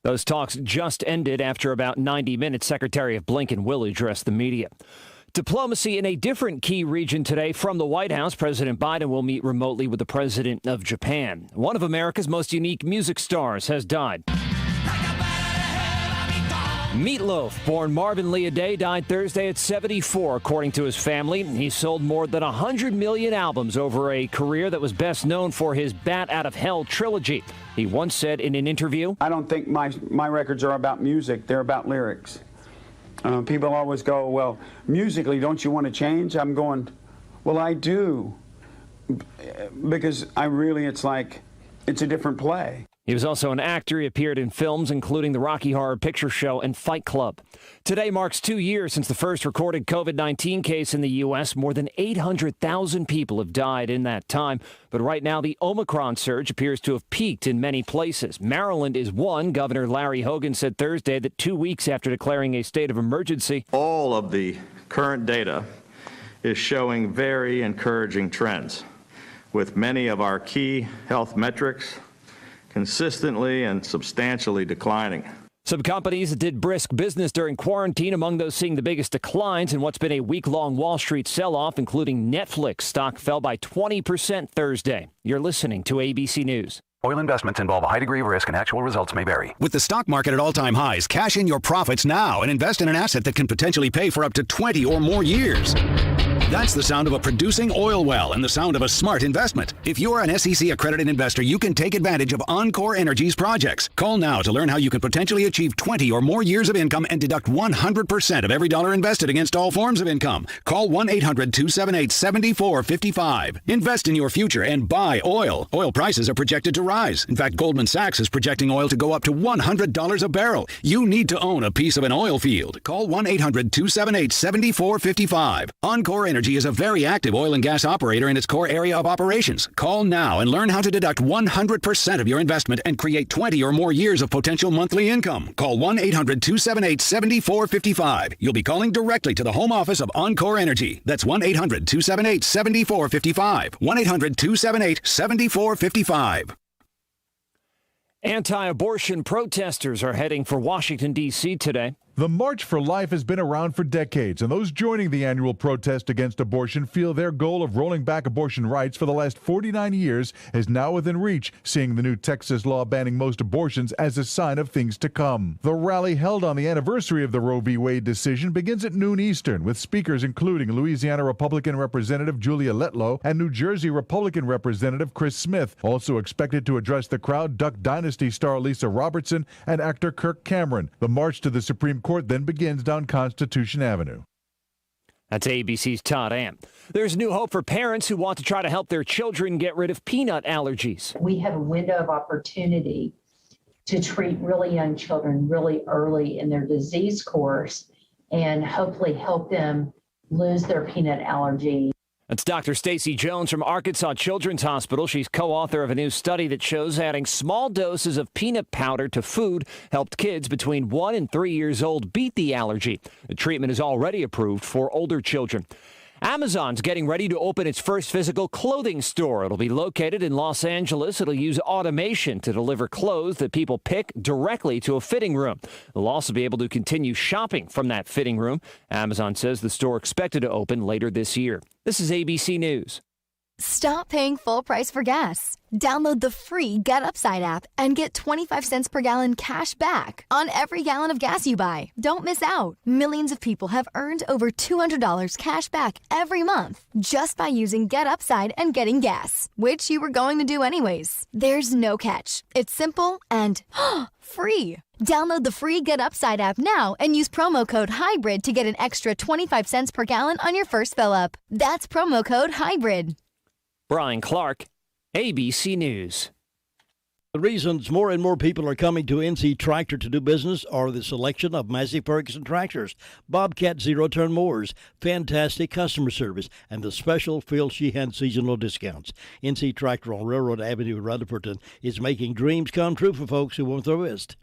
Those talks just ended after about 90 minutes. Secretary of Blinken will address the media. Diplomacy in a different key region today. From the White House, President Biden will meet remotely with the president of Japan. One of America's most unique music stars has died. Meatloaf, born Marvin Lee Day, died Thursday at 74, according to his family. He sold more than 100 million albums over a career that was best known for his Bat Out of Hell trilogy. He once said in an interview, I don't think my records are about music, they're about lyrics. People always go, well, musically, don't you want to change? I'm going, well, I do. Because it's a different play. He was also an actor. He appeared in films, including The Rocky Horror Picture Show and Fight Club. Today marks 2 years since the first recorded COVID-19 case in the U.S. More than 800,000 people have died in that time. But right now, the Omicron surge appears to have peaked in many places. Maryland is one. Governor Larry Hogan said Thursday that 2 weeks after declaring a state of emergency, all of the current data is showing very encouraging trends, with many of our key health metrics consistently and substantially declining. Some companies that did brisk business during quarantine, among those seeing the biggest declines in what's been a week-long Wall Street sell-off, including Netflix. Stock fell by 20% Thursday. You're listening to ABC News. Oil investments involve a high degree of risk and actual results may vary. With the stock market at all-time highs, cash in your profits now and invest in an asset that can potentially pay for up to 20 or more years. That's the sound of a producing oil well and the sound of a smart investment. If you're an SEC-accredited investor, you can take advantage of Encore Energy's projects. Call now to learn how you can potentially achieve 20 or more years of income and deduct 100% of every dollar invested against all forms of income. Call 1-800-278-7455. Invest in your future and buy oil. Oil prices are projected to rise. In fact, Goldman Sachs is projecting oil to go up to $100 a barrel. You need to own a piece of an oil field. Call 1-800-278-7455. Encore Energy is a very active oil and gas operator in its core area of operations. Call now and learn how to deduct 100% of your investment and create 20 or more years of potential monthly income. Call 1-800-278-7455. You'll be calling directly to the home office of Encore Energy. That's 1-800-278-7455. 1-800-278-7455. Anti-abortion protesters are heading for Washington, D.C. today. The March for Life has been around for decades, and those joining the annual protest against abortion feel their goal of rolling back abortion rights for the last 49 years is now within reach, seeing the new Texas law banning most abortions as a sign of things to come. The rally held on the anniversary of the Roe v. Wade decision begins at noon Eastern, with speakers including Louisiana Republican Representative Julia Letlow and New Jersey Republican Representative Chris Smith. Also expected to address the crowd, Duck Dynasty star Lisa Robertson and actor Kirk Cameron. The march to the Supreme Court then begins down Constitution Avenue. That's ABC's Todd Amp. There's new hope for parents who want to try to help their children get rid of peanut allergies. We have a window of opportunity to treat really young children really early in their disease course and hopefully help them lose their peanut allergy. That's Dr. Stacy Jones from Arkansas Children's Hospital. She's co-author of a new study that shows adding small doses of peanut powder to food helped kids between 1 and 3 years old beat the allergy. The treatment is already approved for older children. Amazon's getting ready to open its first physical clothing store. It'll be located in Los Angeles. It'll use automation to deliver clothes that people pick directly to a fitting room. They'll also be able to continue shopping from that fitting room. Amazon says the store expected to open later this year. This is ABC News. Stop paying full price for gas. Download the free Get Upside app and get 25 cents per gallon cash back on every gallon of gas you buy. Don't miss out. Millions of people have earned over $200 cash back every month just by using Get Upside and getting gas, which you were going to do anyways. There's no catch. It's simple and free. Download the free Get Upside app now and use promo code HYBRID to get an extra 25 cents per gallon on your first fill up. That's promo code HYBRID. Brian Clark, ABC News. The reasons more and more people are coming to NC Tractor to do business are the selection of Massey Ferguson tractors, Bobcat zero-turn mowers, fantastic customer service, and the special Phil Sheehan seasonal discounts. NC Tractor on Railroad Avenue in Rutherford is making dreams come true for folks who want the list.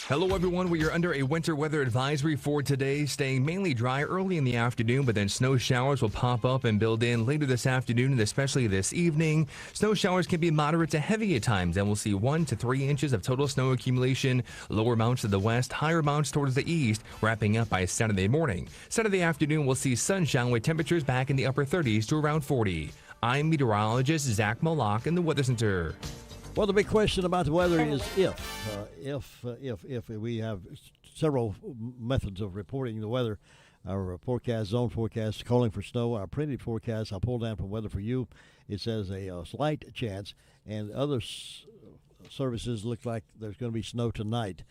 Hello, everyone. We are under a winter weather advisory for today, staying mainly dry early in the afternoon, but then snow showers will pop up and build in later this afternoon and especially this evening. Snow showers can be moderate to heavy at times, and we'll see 1 to 3 inches of total snow accumulation. Lower amounts to the west, higher amounts towards the east, wrapping up by Saturday morning. Saturday afternoon, we'll see sunshine with temperatures back in the upper 30s to around 40. I'm meteorologist Zach Moloch in the Weather Center. Well, the big question about the weather is if we have several methods of reporting the weather. Our forecast, zone forecast, calling for snow. Our printed forecast, I'll pull down from Weather for You. It says a slight chance, and other services look like there's going to be snow tonight.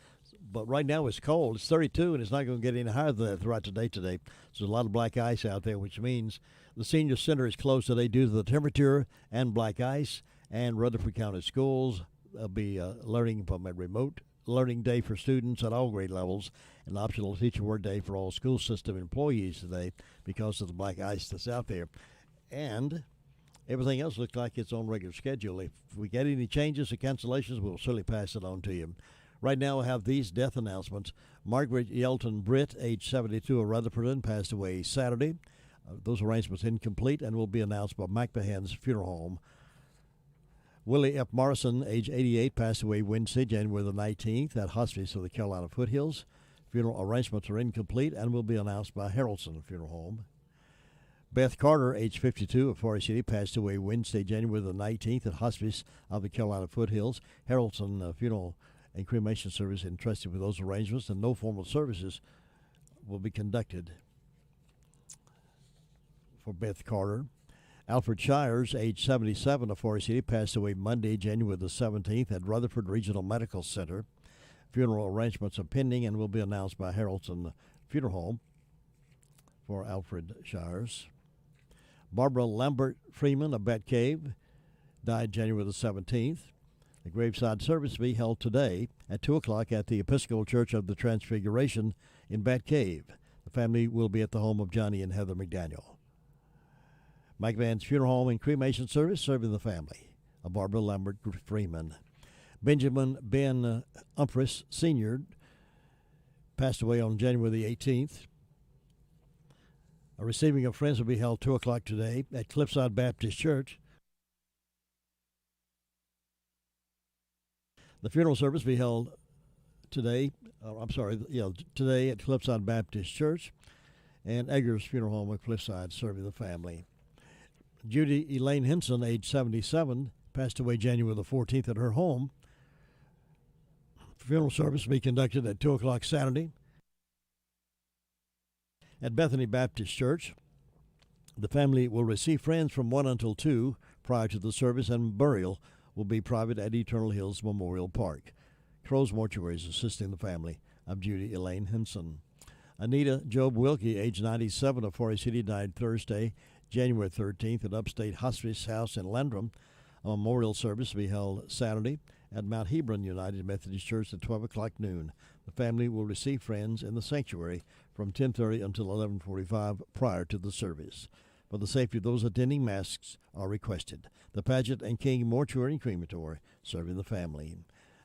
But right now it's cold. It's 32, and it's not going to get any higher than that throughout today. So there's a lot of black ice out there, which means the senior center is closed today due to the temperature and black ice. And Rutherford County Schools will be learning from a remote learning day for students at all grade levels, an optional teacher work day for all school system employees today because of the black ice that's out there. And everything else looks like it's on regular schedule. If we get any changes or cancellations, we'll certainly pass it on to you. Right now, we have these death announcements. Margaret Yelton Britt, age 72, of Rutherford, passed away Saturday. Those arrangements incomplete and will be announced by McMahon's Funeral Home. Willie F. Morrison, age 88, passed away Wednesday, January the 19th, at hospice of the Carolina Foothills. Funeral arrangements are incomplete and will be announced by Harrelson Funeral Home. Beth Carter, age 52, of Forest City, passed away Wednesday, January the 19th, at hospice of the Carolina Foothills. Harrelson Funeral and Cremation Service entrusted with those arrangements, and no formal services will be conducted for Beth Carter. Alfred Shires, age 77, of Forest City, passed away Monday, January the 17th, at Rutherford Regional Medical Center. Funeral arrangements are pending and will be announced by Harrelson Funeral Home for Alfred Shires. Barbara Lambert Freeman of Bat Cave died January the 17th. The graveside service will be held today at 2 o'clock at the Episcopal Church of the Transfiguration in Bat Cave. The family will be at the home of Johnny and Heather McDaniel. Mike Vann's Funeral Home and Cremation Service serving the family of Barbara Lambert Freeman. Benjamin Ben Humphreys Sr. passed away on January the 18th. A receiving of friends will be held 2 o'clock today at Cliffside Baptist Church. The funeral service will be held today at Cliffside Baptist Church, and Eggers Funeral Home at Cliffside serving the family. Judy Elaine Henson, age 77, passed away January the 14th at her home. Funeral service will be conducted at 2 o'clock Saturday at Bethany Baptist Church. The family will receive friends from 1 until 2 prior to the service, and burial will be private at Eternal Hills Memorial Park. Crow's Mortuary is assisting the family of Judy Elaine Henson. Anita Job Wilkie, age 97, of Forest City, died Thursday, January 13th, at Upstate Hospice House in Landrum. A memorial service will be held Saturday at Mount Hebron United Methodist Church at 12 o'clock noon. The family will receive friends in the sanctuary from 10:30 until 11:45 prior to the service. For the safety of those attending, masks are requested. The Paget and King Mortuary and Crematory serving the family.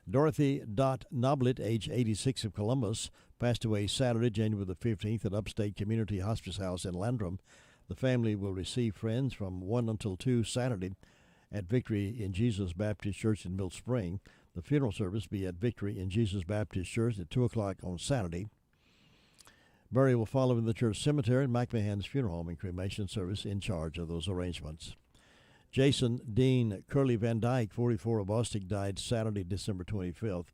Dorothy Dot Noblet, age 86, of Columbus, passed away Saturday, January the 15th, at Upstate Community Hospice House in Landrum. The family will receive friends from 1 until 2 Saturday at Victory in Jesus Baptist Church in Mill Spring. The funeral service will be at Victory in Jesus Baptist Church at 2 o'clock on Saturday. Burial will follow in the church cemetery, and McMahon's Funeral Home and Cremation Service in charge of those arrangements. Jason Dean Curly Van Dyke, 44, of Bostic, died Saturday, December 25th.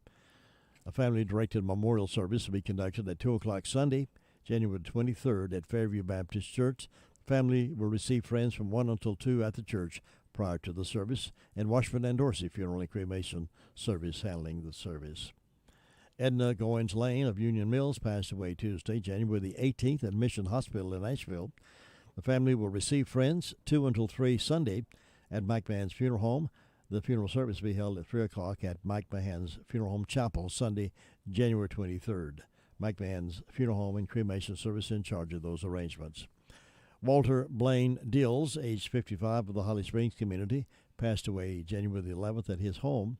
A family-directed memorial service will be conducted at 2 o'clock Sunday, January 23rd, at Fairview Baptist Church. The family will receive friends from 1 until 2 at the church prior to the service, and Washburn and Dorsey Funeral and Cremation Service handling the service. Edna Goins Lane of Union Mills passed away Tuesday, January the 18th, at Mission Hospital in Asheville. The family will receive friends 2 until 3 Sunday at Mike Mahan's Funeral Home. The funeral service will be held at 3 o'clock at Mike Mahan's Funeral Home Chapel, Sunday, January 23rd. Mike Mahan's Funeral Home and Cremation Service in charge of those arrangements. Walter Blaine Dills, age 55, of the Holly Springs community, passed away January the 11th at his home.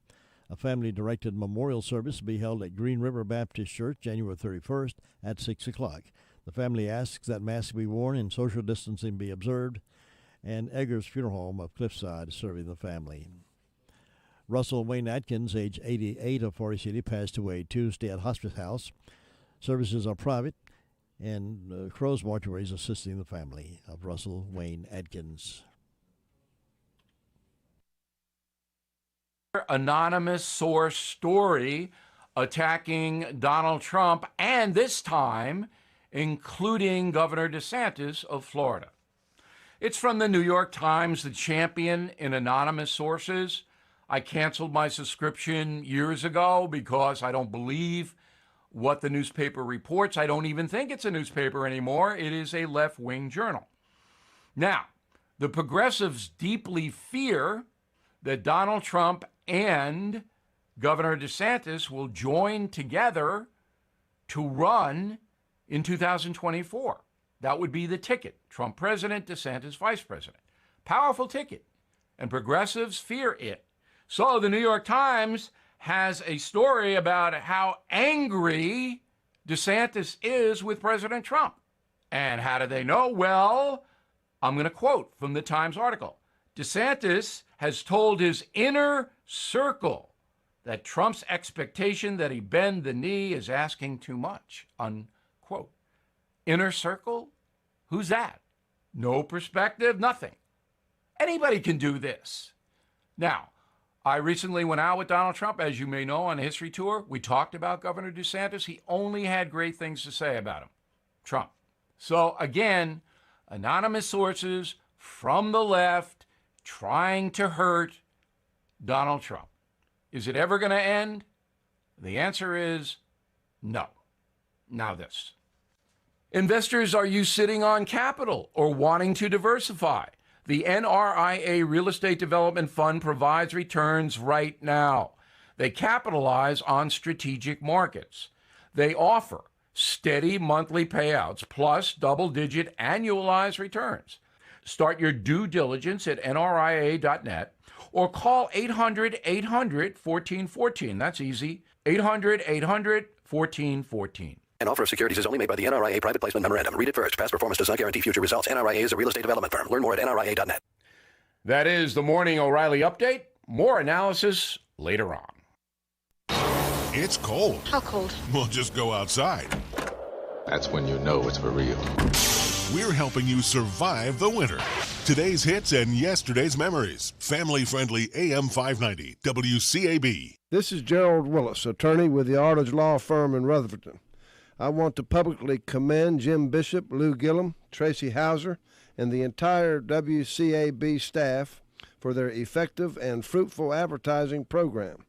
A family-directed memorial service will be held at Green River Baptist Church January 31st at 6 o'clock. The family asks that masks be worn and social distancing be observed, and Eggers Funeral Home of Cliffside is serving the family. Russell Wayne Atkins, age 88 of Forest City, passed away Tuesday at Hospice House. Services are private, and Crow's Mortuary is assisting the family of Russell Wayne Atkins. Anonymous source story attacking Donald Trump, and this time including Governor DeSantis of Florida. It's from the New York Times, the champion in anonymous sources. I canceled my subscription years ago because I don't believe what the newspaper reports. I don't even think it's a newspaper anymore. It is a left-wing journal. Now, the progressives deeply fear that Donald Trump and Governor DeSantis will join together to run in 2024. That would be the ticket. Trump president, DeSantis vice president. Powerful ticket. And progressives fear it. So the New York Times has a story about how angry DeSantis is with President Trump. And how do they know? Well, I'm going to quote from the Times article. DeSantis has told his inner circle that Trump's expectation that he bend the knee is asking too much, unquote. Inner circle? Who's that? No perspective, nothing. Anybody can do this. Now, I recently went out with Donald Trump, as you may know, on a history tour. We talked about Governor DeSantis. He only had great things to say about him, Trump. So again, anonymous sources from the left trying to hurt Donald Trump. Is it ever going to end? The answer is no. Now this. Investors, are you sitting on capital or wanting to diversify? The NRIA Real Estate Development Fund provides returns right now. They capitalize on strategic markets. They offer steady monthly payouts plus double-digit annualized returns. Start your due diligence at nria.net or call 800-800-1414. That's easy. 800-800-1414. An offer of securities is only made by the NRIA Private Placement Memorandum. Read it first. Past performance does not guarantee future results. NRIA is a real estate development firm. Learn more at nria.net. That is the Morning O'Reilly Update. More analysis later on. It's cold. How cold? Well, just go outside. That's when you know it's for real. We're helping you survive the winter. Today's hits and yesterday's memories. Family-friendly AM 590, WCAB. This is Gerald Willis, attorney with the Arledge Law Firm in Rutherford. I want to publicly commend Jim Bishop, Lou Gillum, Tracy Hauser, and the entire WCAB staff for their effective and fruitful advertising program.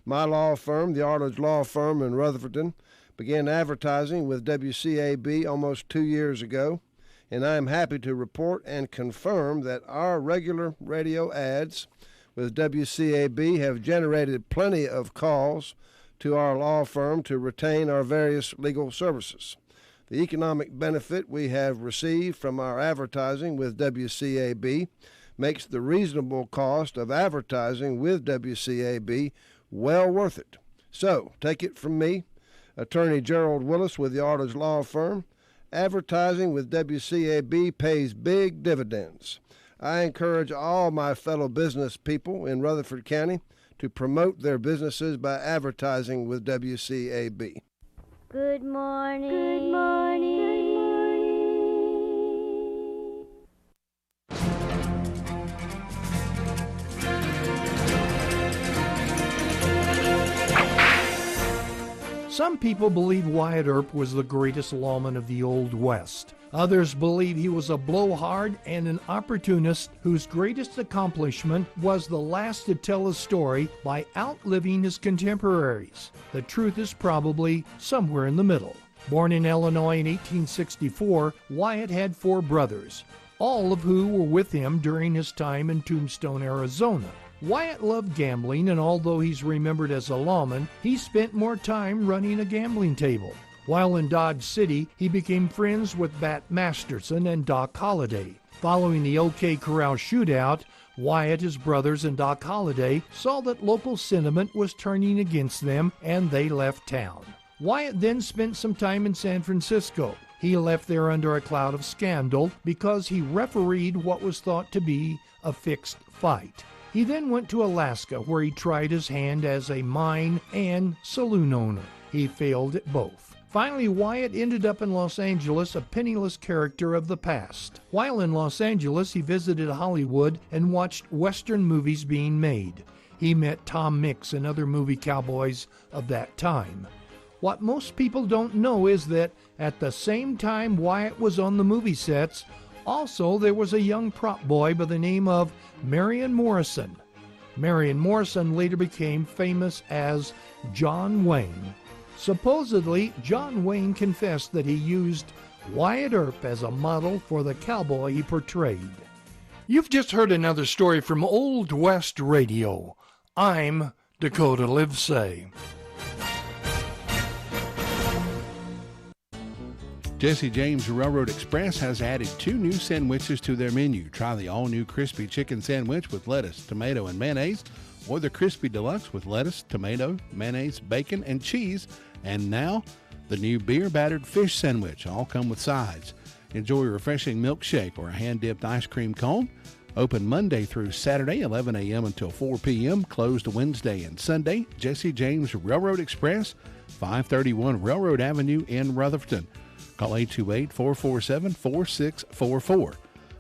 My law firm, the Arledge Law Firm in Rutherford, began advertising with WCAB almost 2 years ago, and I am happy to report and confirm that our regular radio ads with WCAB have generated plenty of calls to our law firm to retain our various legal services. The economic benefit we have received from our advertising with WCAB makes the reasonable cost of advertising with WCAB well worth it. So, take it from me, Attorney Gerald Willis with the Arledge Law Firm. Advertising with WCAB pays big dividends. I encourage all my fellow business people in Rutherford County to promote their businesses by advertising with WCAB. Good morning. Good morning. Some people believe Wyatt Earp was the greatest lawman of the Old West. Others believe he was a blowhard and an opportunist whose greatest accomplishment was the last to tell a story by outliving his contemporaries. The truth is probably somewhere in the middle. Born in Illinois in 1864, Wyatt had 4 brothers, all of who were with him during his time in Tombstone, Arizona. Wyatt loved gambling, and although he's remembered as a lawman, he spent more time running a gambling table. While in Dodge City, he became friends with Bat Masterson and Doc Holliday. Following the OK Corral shootout, Wyatt, his brothers, and Doc Holliday saw that local sentiment was turning against them, and they left town. Wyatt then spent some time in San Francisco. He left there under a cloud of scandal because he refereed what was thought to be a fixed fight. He then went to Alaska, where he tried his hand as a mine and saloon owner. He failed at both. Finally, Wyatt ended up in Los Angeles, a penniless character of the past. While in Los Angeles, he visited Hollywood and watched Western movies being made. He met Tom Mix and other movie cowboys of that time. What most people don't know is that at the same time Wyatt was on the movie sets, also there was a young prop boy by the name of Marion Morrison. Marion Morrison later became famous as John Wayne. Supposedly, John Wayne confessed that he used Wyatt Earp as a model for the cowboy he portrayed. You've just heard another story from Old West Radio. I'm Dakota Livesay. Jesse James Railroad Express has added 2 new sandwiches to their menu. Try the all-new crispy chicken sandwich with lettuce, tomato, and mayonnaise, or the crispy deluxe with lettuce, tomato, mayonnaise, bacon, and cheese. And now, the new beer-battered fish sandwich. All come with sides. Enjoy a refreshing milkshake or a hand-dipped ice cream cone. Open Monday through Saturday, 11 a.m. until 4 p.m. Closed Wednesday and Sunday. Jesse James Railroad Express, 531 Railroad Avenue in Rutherford. Call 828-447-4644.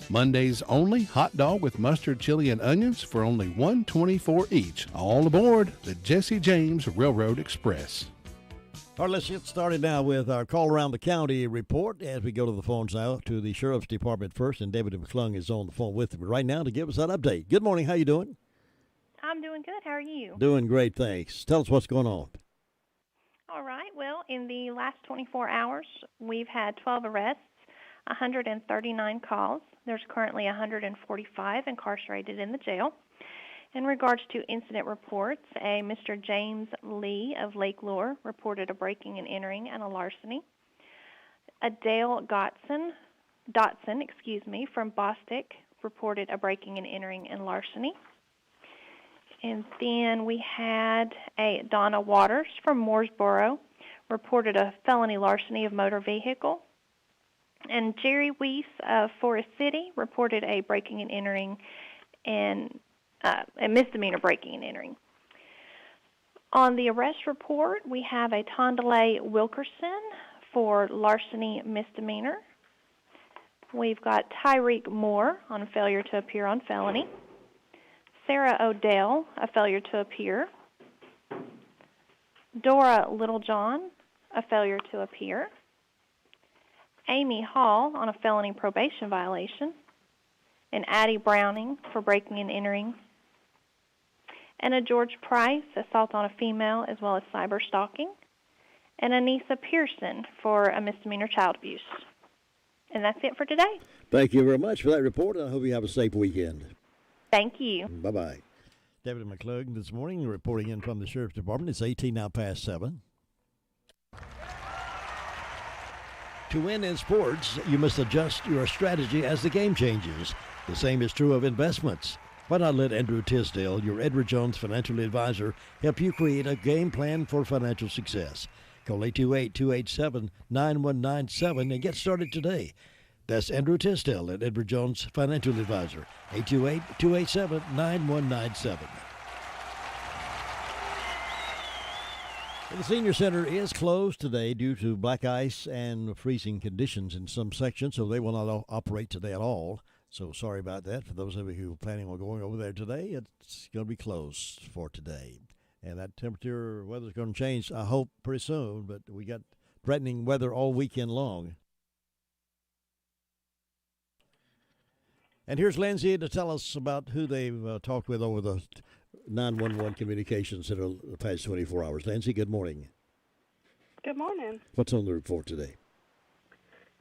Mondays only, hot dog with mustard, chili, and onions for only $1.24 each. All aboard the Jesse James Railroad Express. All right, let's get started now with our Call Around the County report as we go to the phones now to the Sheriff's Department first, and David McClung is on the phone with me right now to give us that update. Good morning. How you doing? I'm doing good. How are you? Doing great, thanks. Tell us what's going on. All right. Well, in the last 24 hours, we've had 12 arrests, 139 calls. There's currently 145 incarcerated in the jail. In regards to incident reports, a Mr. James Lee of Lake Lure reported a breaking and entering and a larceny. A Dale Dotson, from Bostic reported a breaking and entering and larceny. And then we had a Donna Waters from Mooresboro reported a felony larceny of motor vehicle. And Jerry Weiss of Forest City reported a breaking and entering and a misdemeanor breaking and entering. On the arrest report, we have a Tondele Wilkerson for larceny misdemeanor. We've got Tyreek Moore on failure to appear on felony. Sarah Odell, a failure to appear. Dora Littlejohn, a failure to appear. Amy Hall on a felony probation violation. And Addie Browning for breaking and entering. And a George Price, assault on a female as well as cyber stalking. And Anissa Pearson for a misdemeanor child abuse. And that's it for today. Thank you very much for that report. I hope you have a safe weekend. Thank you. Bye-bye. David McClung this morning reporting in from the Sheriff's Department. It's 18 now past 7. To win in sports, you must adjust your strategy as the game changes. The same is true of investments. Why not let Andrew Tisdale, your Edward Jones financial advisor, help you create a game plan for financial success? Call 828-287-9197 and get started today. That's Andrew Tisdale at Edward Jones Financial Advisor, 828-287-9197. The Senior Center is closed today due to black ice and freezing conditions in some sections, so they will not operate today at all. So sorry about that. For those of you who are planning on going over there today, it's going to be closed for today. And that temperature weather is going to change, I hope, pretty soon, but we got threatening weather all weekend long. And here's Lindsay to tell us about who they've talked with over the 911 communications in the past 24 hours. Lindsay, good morning. Good morning. What's on the report today?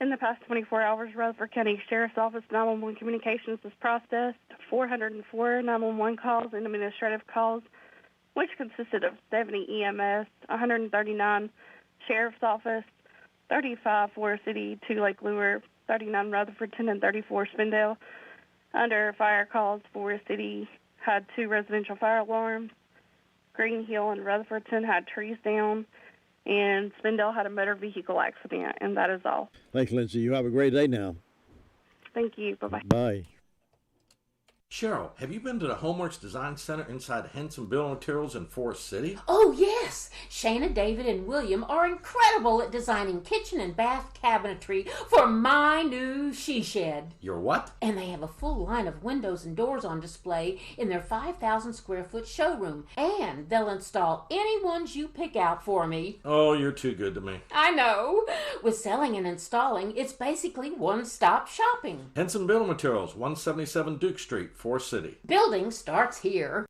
In the past 24 hours, Rutherford County Sheriff's Office 911 communications has processed 404 911 calls and administrative calls, which consisted of 70 EMS, 139 Sheriff's Office, 35 Forest City, 2 Lake Lure, 39 Rutherfordton, and 34 Spindale. Under fire calls, Forest City had 2 residential fire alarms. Green Hill and Rutherfordton had trees down, and Spindale had a motor vehicle accident, and that is all. Thanks, Lindsay. You have a great day now. Thank you. Bye-bye. Bye. Cheryl, have you been to the Homeworks Design Center inside Henson Building Materials in Forest City? Oh, yes. Shana, David, and William are incredible at designing kitchen and bath cabinetry for my new she shed. Your what? And they have a full line of windows and doors on display in their 5,000 square foot showroom. And they'll install any ones you pick out for me. Oh, you're too good to me. I know. With selling and installing, it's basically one-stop shopping. Henson Building Materials, 177 Duke Street, Forest City. Building starts here.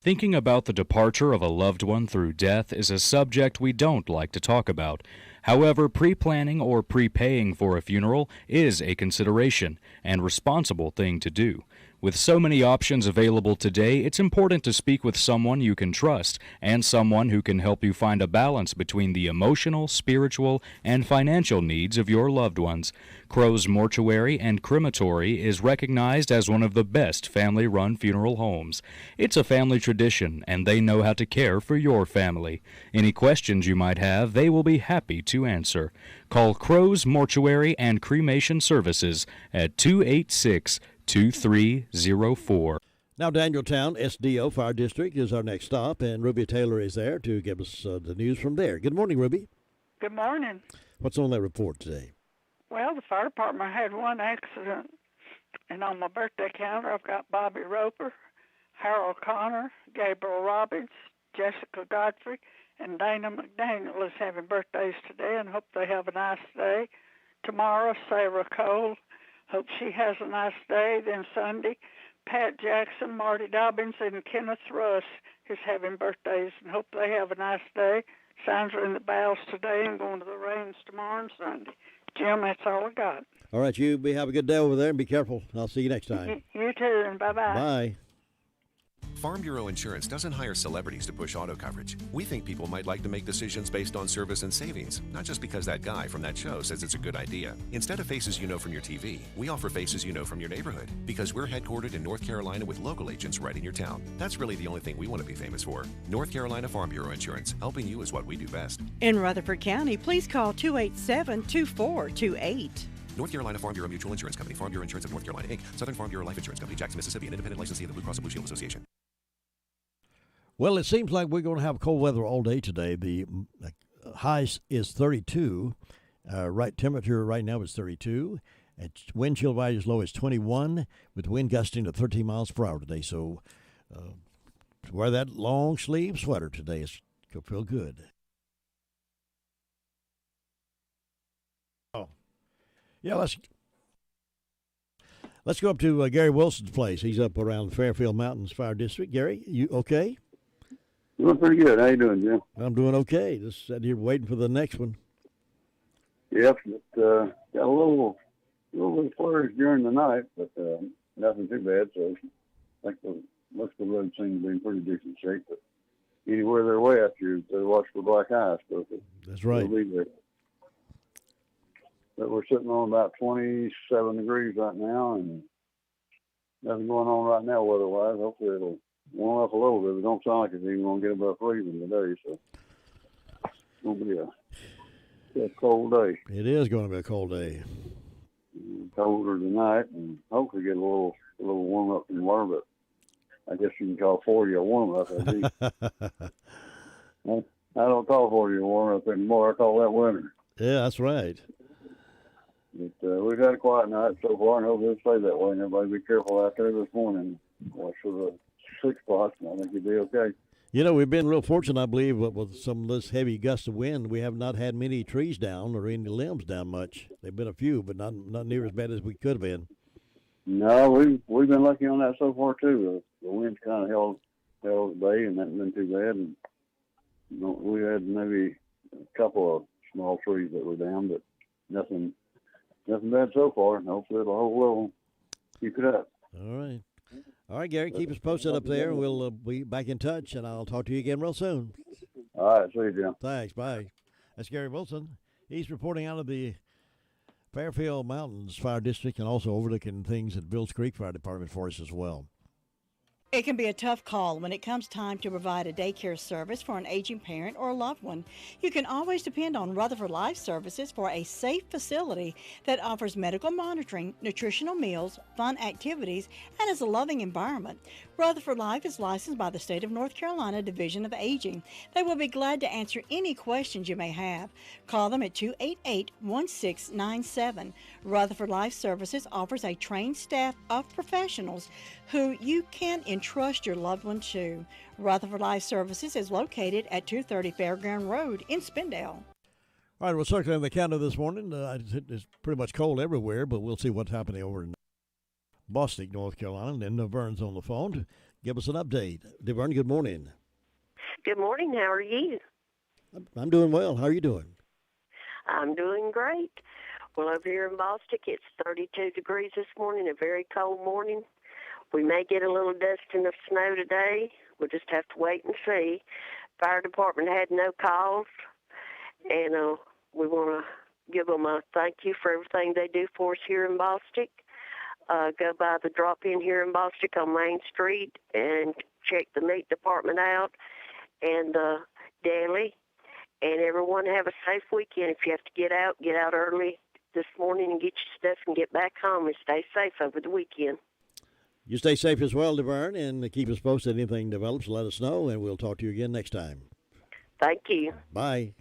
Thinking about the departure of a loved one through death is a subject we don't like to talk about. However, pre-planning or prepaying for a funeral is a consideration and responsible thing to do. With so many options available today, it's important to speak with someone you can trust and someone who can help you find a balance between the emotional, spiritual, and financial needs of your loved ones. Crow's Mortuary and Crematory is recognized as one of the best family-run funeral homes. It's a family tradition, and they know how to care for your family. Any questions you might have, they will be happy to answer. Call Crow's Mortuary and Cremation Services at 286-2304. Now, Danieltown SDO Fire District is our next stop, and Ruby Taylor is there to give us the news from there. Good morning, Ruby. Good morning. What's on that report today? Well, the fire department had one accident, and on my birthday calendar, I've got Bobby Roper, Harold Connor, Gabriel Robbins, Jessica Godfrey, and Dana McDaniel is having birthdays today, and hope they have a nice day. Tomorrow, Sarah Cole, hope she has a nice day. Then Sunday, Pat Jackson, Marty Dobbins, and Kenneth Russ is having birthdays, and hope they have a nice day. Signs are in the bows today and going to the rains tomorrow and Sunday. Jim, that's all I got. All right, you have a good day over there and be careful. I'll see you next time. You too, and bye-bye. Bye. Farm Bureau Insurance doesn't hire celebrities to push auto coverage. We think people might like to make decisions based on service and savings, not just because that guy from that show says it's a good idea. Instead of faces you know from your TV, we offer faces you know from your neighborhood, because we're headquartered in North Carolina with local agents right in your town. That's really the only thing we want to be famous for. North Carolina Farm Bureau Insurance. Helping you is what we do best. In Rutherford County, please call 287-2428. North Carolina Farm Bureau Mutual Insurance Company, Farm Bureau Insurance of North Carolina, Inc., Southern Farm Bureau Life Insurance Company, Jackson, Mississippi, an independent licensee of the Blue Cross and Blue Shield Association. Well, it seems like we're going to have cold weather all day today. The high is 32. Right temperature right now is 32. Wind chill value as low as 21, with wind gusting to 13 miles per hour today. So wear that long sleeve sweater today. It's going to feel good. Oh, yeah. Let's go up to Gary Wilson's place. He's up around the Fairfield Mountains Fire District. Gary, you okay? Doing pretty good. How you doing, Jim? I'm doing okay. Just sitting here waiting for the next one. Yep. Got a little bit of flurries during the night, but nothing too bad. So I think most of the road seems to be in pretty decent shape. But anywhere they're way out here, they watch for black ice. So that's right. Be there. But we're sitting on about 27 degrees right now, and nothing going on right now weather-wise. Hopefully it'll warm up a little bit. It don't sound like it's even going to get above freezing today, so it's going to be a cold day. It is going to be a cold day. Colder tonight, and hopefully get a little warm up tomorrow, but I guess you can call 40 a warm up. I don't call 40 a warm up anymore. I call that winter. Yeah, that's right. But we've had a quiet night so far, and hopefully it'll stay that way. And everybody be careful out there this morning. Watch for the 6 spots, and I think you'll be okay. You know, we've been real fortunate, I believe, with some of this heavy gusts of wind. We have not had many trees down or any limbs down much. There've been a few, but not near as bad as we could have been. No, we've been lucky on that so far too. The wind's kind of held at bay, and that hasn't been too bad. And we had maybe a couple of small trees that were down, but nothing bad so far. And hopefully it'll hold well. Keep it up. All right, Gary, keep us posted up there. We'll be back in touch, and I'll talk to you again real soon. All right, see you, Jim. Thanks, bye. That's Gary Wilson. He's reporting out of the Fairfield Mountains Fire District and also overlooking things at Bills Creek Fire Department for us as well. It can be a tough call when it comes time to provide a daycare service for an aging parent or a loved one. You can always depend on Rutherford Life Services for a safe facility that offers medical monitoring, nutritional meals, fun activities, and is a loving environment. Rutherford Life is licensed by the State of North Carolina Division of Aging. They will be glad to answer any questions you may have. Call them at 288-1697. Rutherford Life Services offers a trained staff of professionals who you can entrust your loved one to. Rutherford Life Services is located at 230 Fairground Road in Spindale. All right, we're circling the counter this morning. It's pretty much cold everywhere, but we'll see what's happening over in Boston, North Carolina. And then Vern's on the phone to give us an update. Vern, good morning. Good morning. How are you? I'm doing well. How are you doing? I'm doing great. Well, over here in Boston, it's 32 degrees this morning, a very cold morning. We may get a little dusting of snow today. We'll just have to wait and see. Fire department had no calls, and we want to give them a thank you for everything they do for us here in Boston. Go by the drop-in here in Boston on Main Street and check the meat department out and the deli. And everyone have a safe weekend. If you have to get out early this morning and get your stuff and get back home and stay safe over the weekend. You stay safe as well, DeVern, and keep us posted. Anything develops, let us know, and we'll talk to you again next time. Thank you. Bye.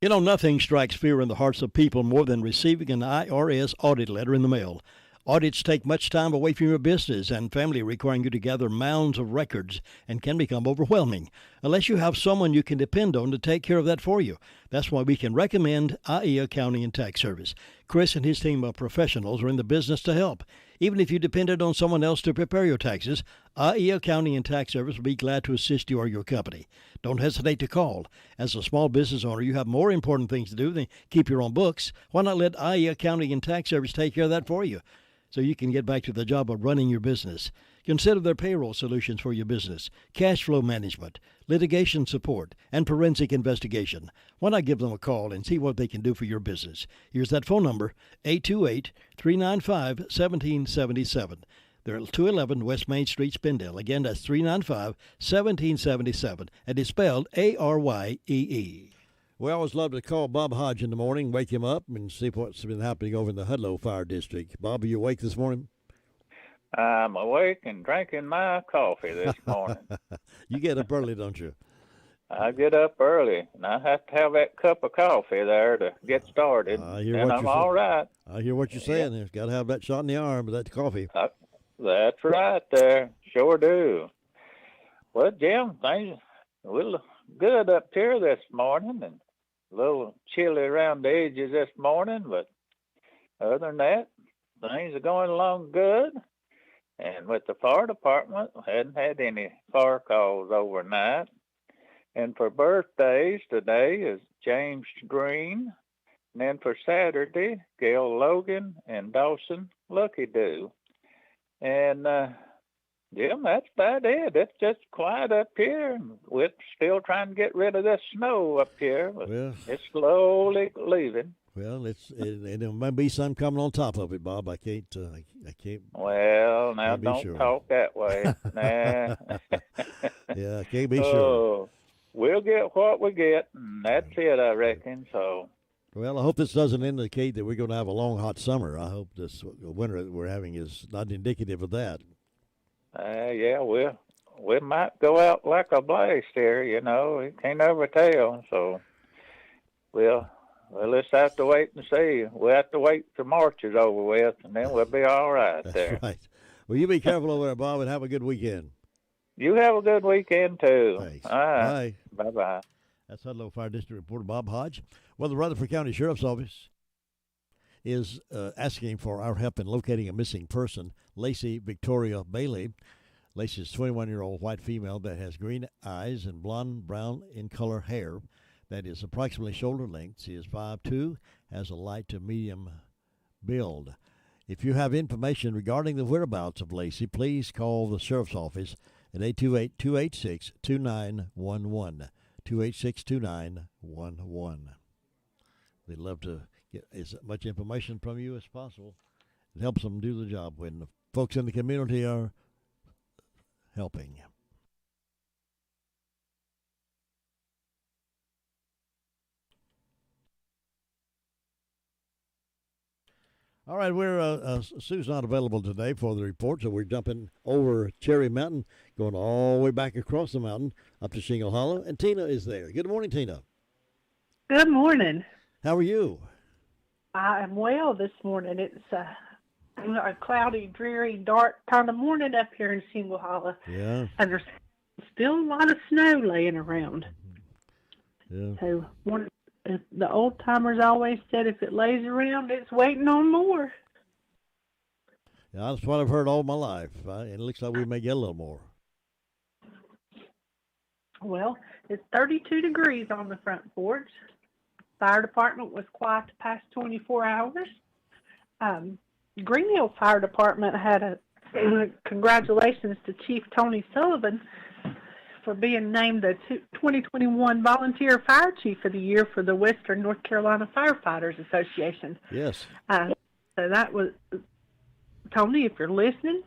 You know, nothing strikes fear in the hearts of people more than receiving an IRS audit letter in the mail. Audits take much time away from your business and family, requiring you to gather mounds of records and can become overwhelming unless you have someone you can depend on to take care of that for you. That's why we can recommend IE Accounting and Tax Service. Chris and his team of professionals are in the business to help. Even if you depended on someone else to prepare your taxes, IE Accounting and Tax Service will be glad to assist you or your company. Don't hesitate to call. As a small business owner, you have more important things to do than keep your own books. Why not let IE Accounting and Tax Service take care of that for you, so you can get back to the job of running your business? Consider their payroll solutions for your business, cash flow management, litigation support, and forensic investigation. Why not give them a call and see what they can do for your business? Here's that phone number, 828-395-1777. They're at 211 West Main Street, Spindale. Again, that's 395-1777, and it's spelled A-R-Y-E-E. We always love to call Bob Hodge in the morning, wake him up, and see what's been happening over in the Hudlow Fire District. Bob, are you awake this morning? I'm awake and drinking my coffee this morning. You get up early, don't you? I get up early, and I have to have that cup of coffee there to get started, and I'm all right. I hear what you're saying. There's got to have that shot in the arm of that coffee. That's right there. Sure do. Well, Jim, things a little good up here this morning, and a little chilly around the edges this morning, but other than that, things are going along good. And with the fire department, hadn't had any fire calls overnight. And for birthdays, today is James Green. And then for Saturday, Gail Logan and Dawson Lucky Do. And, Jim, that's about it. It's just quiet up here. And we're still trying to get rid of this snow up here. But it's slowly leaving. Well, there might be some coming on top of it, Bob. I can't. Well, now don't talk that way. Nah. Yeah, I can't be sure. We'll get what we get, and that's it, I reckon. So. Well, I hope this doesn't indicate that we're going to have a long, hot summer. I hope this winter that we're having is not indicative of that. Yeah, we might go out like a blast here. You know, you can't ever tell. So, Well, let's have to wait and see. We'll have to wait till March is over with, and then we'll be all right there. That's right. Well, you be careful over there, Bob, and have a good weekend. You have a good weekend, too. Thanks. All right. Bye. Bye-bye. That's Hudlow Fire District reporter Bob Hodge. Well, the Rutherford County Sheriff's Office is asking for our help in locating a missing person, Lacey Victoria Bailey. Lacey is a 21-year-old white female that has green eyes and blonde-brown in color hair that is approximately shoulder length. She is 5'2", has a light to medium build. If you have information regarding the whereabouts of Lacey, please call the Sheriff's Office at 828-286-2911. 286-2911. They'd love to get as much information from you as possible. It helps them do the job when the folks in the community are helping. All right, Sue's not available today for the report, so we're jumping over Cherry Mountain, going all the way back across the mountain up to Shingle Hollow, and Tina is there. Good morning, Tina. Good morning. How are you? I am well this morning. It's a cloudy, dreary, dark kind of morning up here in Shingle Hollow. Yeah. And there's still a lot of snow laying around. Yeah. So the old timers always said if it lays around, it's waiting on more. Yeah, that's what I've heard all my life. It looks like we may get a little more. Well, it's 32 degrees on the front porch. Fire department was quiet the past 24 hours. Green Hill Fire Department had a congratulations to Chief Tony Sullivan for being named the 2021 Volunteer Fire Chief of the Year for the Western North Carolina Firefighters Association. Yes. So that was, Tony, if you're listening,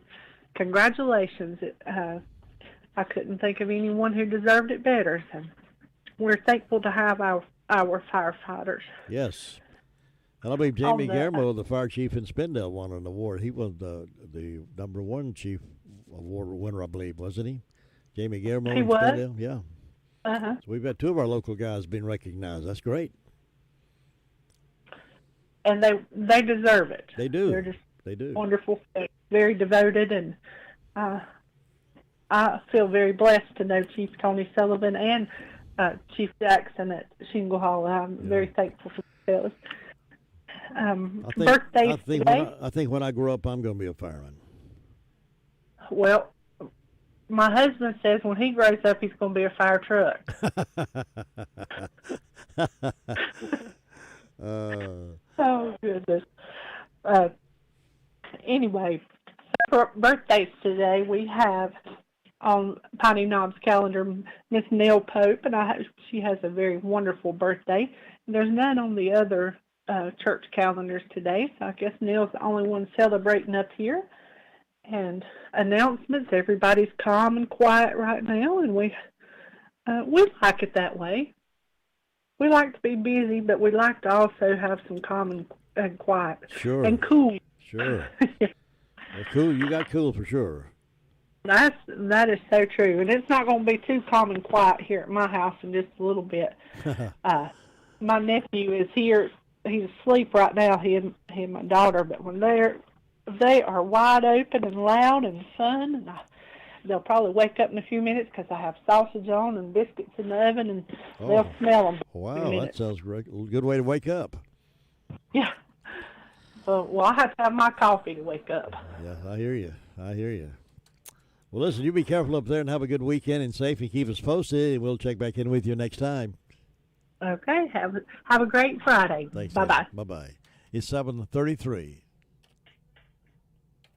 congratulations. I couldn't think of anyone who deserved it better. So we're thankful to have our firefighters. Yes. And I believe Jamie Guillermo, the fire chief in Spindale, won an award. He was the #1 chief award winner, I believe, wasn't he? Jamie Guillermo in Spindale? Yeah. Uh-huh. So we've got 2 of our local guys being recognized. That's great. And they deserve it. They do. They're just they do. Wonderful, very devoted, and I feel very blessed to know Chief Tony Sullivan and Chief Jackson at Shingle Hollow. I'm very thankful for the fellas. Birthdays today. I think when I grow up, I'm going to be a fireman. Well, my husband says when he grows up, he's going to be a fire truck. Oh, goodness. Anyway, for birthdays today, we have on Piney Knob's calendar Miss Nell Pope, and she has a very wonderful birthday. There's none on the other church calendars today, so I guess Nell's the only one celebrating up here. And announcements, everybody's calm and quiet right now, and we like it that way. We like to be busy, but we like to also have some calm and quiet. Sure. And cool. Sure. Well, cool. You got cool for sure. That is so true, and it's not going to be too calm and quiet here at my house in just a little bit. My nephew is here. He's asleep right now, he and my daughter, but when they are wide open and loud and fun, and they'll probably wake up in a few minutes because I have sausage on and biscuits in the oven, and they'll smell them. Wow, that sounds great. A good way to wake up. Yeah. Well, I have to have my coffee to wake up. Yeah, I hear you. Well, listen, you be careful up there and have a good weekend and safe, and keep us posted, and we'll check back in with you next time. Okay. Have a great Friday. Thanks. Bye-bye. Bye-bye. It's 7:33.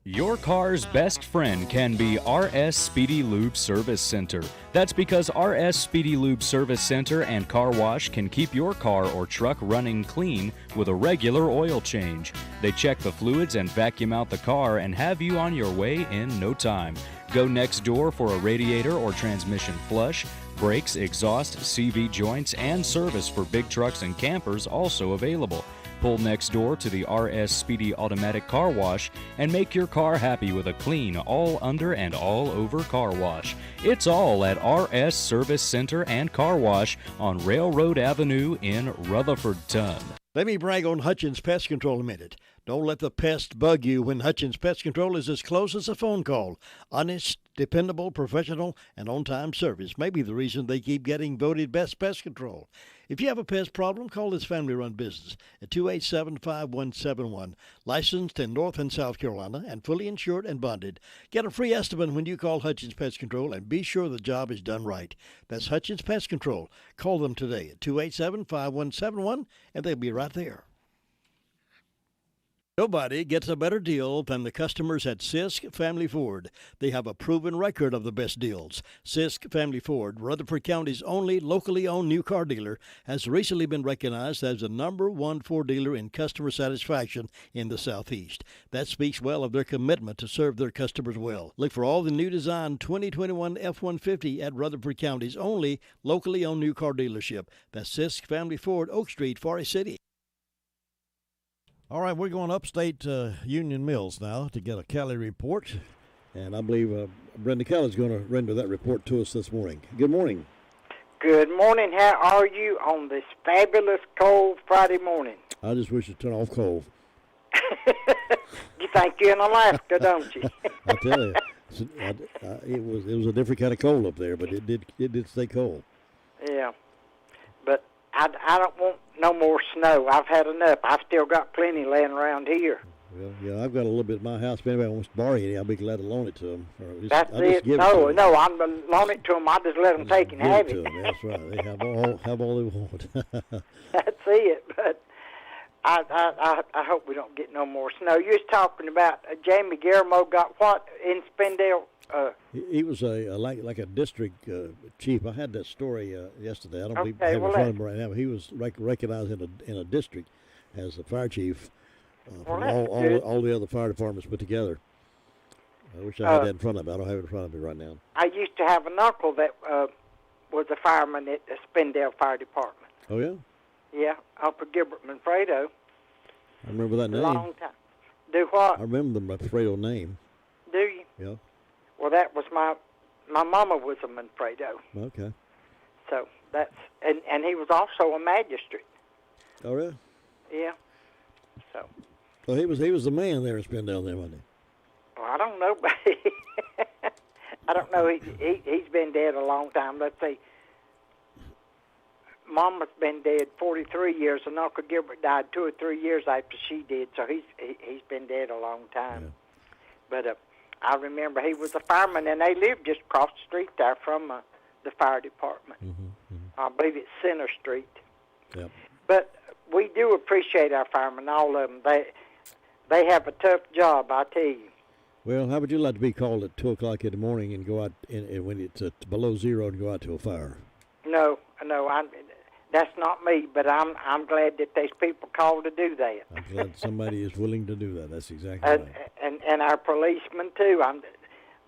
Your car's best friend can be RS Speedy Lube Service Center. That's because RS Speedy Lube Service Center and Car Wash can keep your car or truck running clean with a regular oil change. They check the fluids and vacuum out the car and have you on your way in no time. Go next door for a radiator or transmission flush, brakes, exhaust, CV joints, and service for big trucks and campers also available. Pull next door to the RS Speedy Automatic Car Wash and make your car happy with a clean, all under and all over car wash. It's all at RS Service Center and Car Wash on Railroad Avenue in Rutherfordton. Let me brag on Hutchins Pest Control a minute. Don't let the pest bug you when Hutchins Pest Control is as close as a phone call. Honest, dependable, professional, and on-time service may be the reason they keep getting voted best pest control. If you have a pest problem, call this family-run business at 287-5171. Licensed in North and South Carolina and fully insured and bonded. Get a free estimate when you call Hutchins Pest Control and be sure the job is done right. That's Hutchins Pest Control. Call them today at 287-5171 and they'll be right there. Nobody gets a better deal than the customers at Sisk Family Ford. They have a proven record of the best deals. Sisk Family Ford, Rutherford County's only locally owned new car dealer, has recently been recognized as the #1 Ford dealer in customer satisfaction in the Southeast. That speaks well of their commitment to serve their customers well. Look for all the new design 2021 F-150 at Rutherford County's only locally owned new car dealership. That's Sisk Family Ford, Oak Street, Forest City. All right, we're going upstate Union Mills now to get a Cali report, and I believe Brenda Kelly's going to render that report to us this morning. Good morning. Good morning. How are you on this fabulous cold Friday morning? I just wish you'd turn off cold. You think you're in Alaska, don't you? I tell you, it was a different kind of cold up there, but it did stay cold. Yeah, but I don't want no more snow. I've had enough. I've still got plenty laying around here. Well, yeah, I've got a little bit at my house. If anybody wants to borrow any, I'll be glad to loan it to them. Or at least, That's I'll just it. give No, it to them. no, I'm gonna loan it to them. I just let them take and Give have it to it. them. That's right. They have all they want. That's it. But I hope we don't get no more snow. You was talking about Jamie Garamo got what in Spindale? He was like a district chief. I had that story yesterday. I don't believe I Okay, have it well, in front of me right now. But he was recognized in a district as the fire chief Well, from that's all the other fire departments put together. I wish I had that in front of me. I don't have it in front of me right now. I used to have an uncle that was a fireman at the Spindale Fire Department. Oh yeah, Yeah, Uncle Gilbert Manfredo. I remember that name. Long time. Do what? I remember the Manfredo name. Do you? Yeah. Well, that was my mama was a Manfredo. Okay. So that's and he was also a magistrate. Oh really? Yeah. So. Well, he was the man there in Spindale, there, wasn't he? Well, I don't know, but I don't know. He's been dead a long time. Let's see. Mama's been dead 43 years, and Uncle Gilbert died 2 or 3 years after she did. So he's been dead a long time. Yeah. But I remember he was a fireman, and they lived just across the street there from the fire department. I believe it's Center Street. Yep. But we do appreciate our firemen, all of them. They have a tough job, I tell you. Well, how would you like to be called at 2 o'clock in the morning and go out when it's below zero and go out to a fire? No, that's not me. But I'm glad that there's people called to do that. I'm glad somebody is willing to do that. That's exactly right. And our policemen too.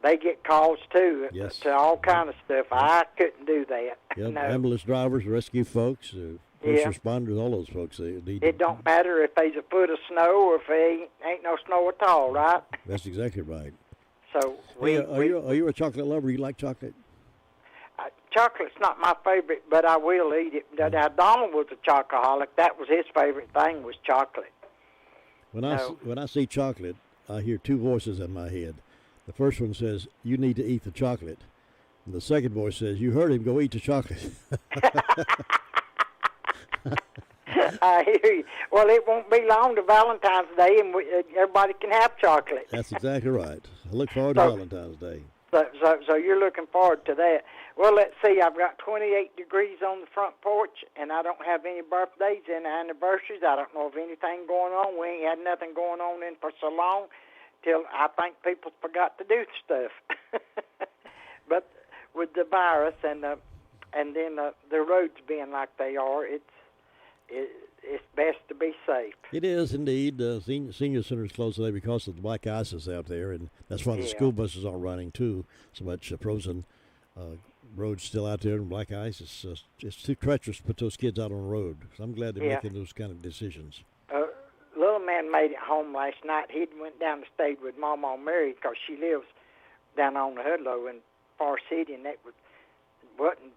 They get calls too. Yes. To all kind of stuff. I couldn't do that. Yep. No. Ambulance drivers, rescue folks, first responders, all those folks. It don't matter if there's a foot of snow or if there ain't no snow at all, right? That's exactly right. So are you a chocolate lover? You like chocolate? Chocolate's not my favorite, but I will eat it. Now, Donald was a chocoholic. That was his favorite thing was chocolate. When I see chocolate, I hear two voices in my head. The first one says, "You need to eat the chocolate," and the second voice says, "You heard him. Go eat the chocolate." I hear you. Well, it won't be long to Valentine's Day, and everybody can have chocolate. That's exactly right. I look forward to Valentine's Day. So you're looking forward to that. Well, let's see. I've got 28 degrees on the front porch, and I don't have any birthdays and anniversaries. I don't know of anything going on. We ain't had nothing going on in for so long till I think people forgot to do stuff. But with the virus and then the roads being like they are, it's best to be safe. It is indeed. Senior Center's closed today because of the black ice is out there, and that's why the school buses aren't running too so much. Frozen roads still out there, and black ice. It's too treacherous to put those kids out on the road. So I'm glad they're making those kind of decisions. Little man made it home last night. He went down and stayed with Mama Mary because she lives down on the Hudlow in Far City, and that wasn't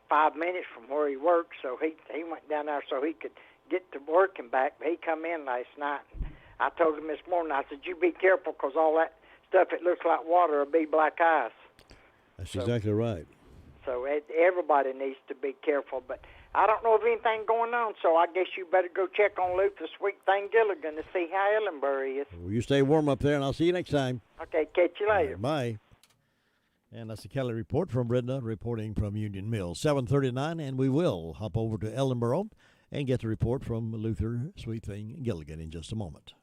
5 minutes from where he worked. So he went down there so he could get to work and back. But he come in last night. And I told him this morning, I said, "You be careful because all that stuff that looks like water will be black ice." That's exactly right. So everybody needs to be careful. But I don't know of anything going on, so I guess you better go check on Luther Sweet Thing Gilligan to see how Ellenbury is. Well, you stay warm up there, and I'll see you next time. Okay, catch you later. Bye. And that's the Kelly Report from Brenda reporting from Union Mills. 7:39, and we will hop over to Ellenboro and get the report from Luther Sweet Thing Gilligan in just a moment.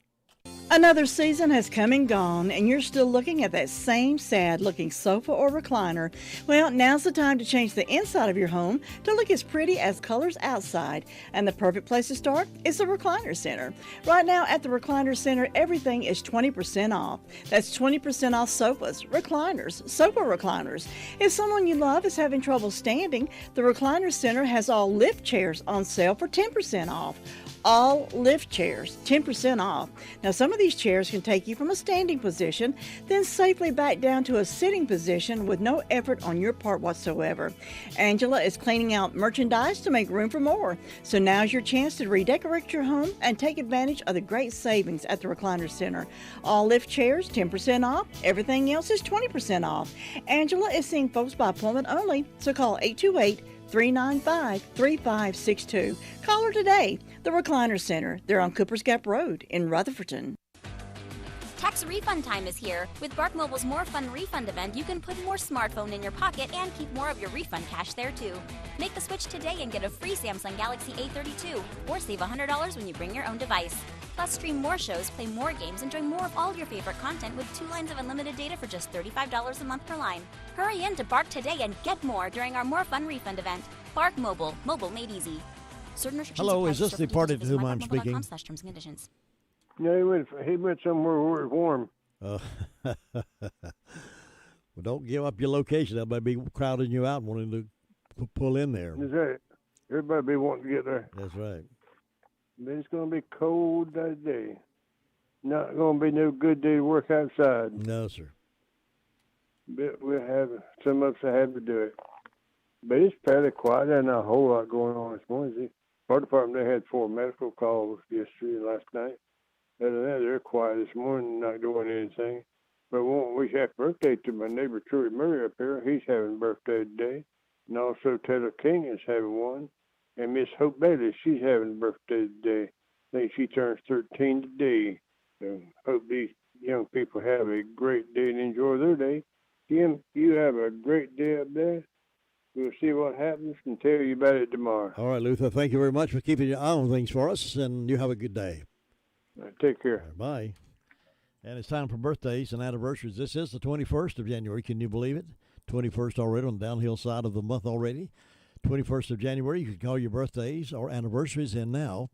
Another season has come and gone, and you're still looking at that same sad-looking sofa or recliner. Well, now's the time to change the inside of your home to look as pretty as colors outside. And the perfect place to start is the Recliner Center. Right now at the Recliner Center, everything is 20% off. That's 20% off sofas, recliners, sofa recliners. If someone you love is having trouble standing, the Recliner Center has all lift chairs on sale for 10% off. All lift chairs, 10% off. Now, some of these chairs can take you from a standing position, then safely back down to a sitting position with no effort on your part whatsoever. Angela is cleaning out merchandise to make room for more. So now's your chance to redecorate your home and take advantage of the great savings at the Recliner Center. All lift chairs, 10% off. Everything else is 20% off. Angela is seeing folks by appointment only, so call 828-395-3562. Call her today. The Recliner Center. They're on Coopers Gap Road in Rutherfordton. Tax refund time is here. With Bark Mobile's More Fun Refund event, you can put more smartphone in your pocket and keep more of your refund cash there too. Make the switch today and get a free Samsung Galaxy A32 or save $100 when you bring your own device. Plus, stream more shows, play more games, enjoy more of all your favorite content with 2 lines of unlimited data for just $35 a month per line. Hurry in to Bark today and get more during our More Fun Refund event. Bark Mobile. Mobile made easy. Certain restrictions Hello, apply. is this the party to whom I'm speaking? Terms and conditions. No, he went somewhere where it's warm. Well, don't give up your location. Everybody be crowding you out, wanting to pull in there. That's right. Everybody be wanting to get there. That's right. But it's going to be cold that day. Not going to be no good day to work outside. No, sir. But we'll have, some of us will have to do it. But it's fairly quiet. There's not a whole lot going on this morning. The fire department, they had 4 medical calls yesterday and last night. Other than that, they're quiet this morning, not doing anything. But I want to wish happy birthday to my neighbor, Trudy Murray, up here. He's having a birthday today. And also Taylor King is having one. And Miss Hope Bailey, she's having a birthday today. I think she turns 13 today. So hope these young people have a great day and enjoy their day. Jim, you have a great day up there. We'll see what happens and tell you about it tomorrow. All right, Luther, thank you very much for keeping your eye on things for us, and you have a good day. Take care. Bye. And it's time for birthdays and anniversaries. This is the 21st of January. Can you believe it? 21st already on the downhill side of the month already. 21st of January, you can call your birthdays or anniversaries in now.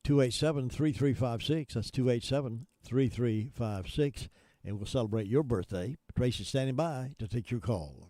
287-3356. That's 287-3356. And we'll celebrate your birthday. Tracy's standing by to take your call.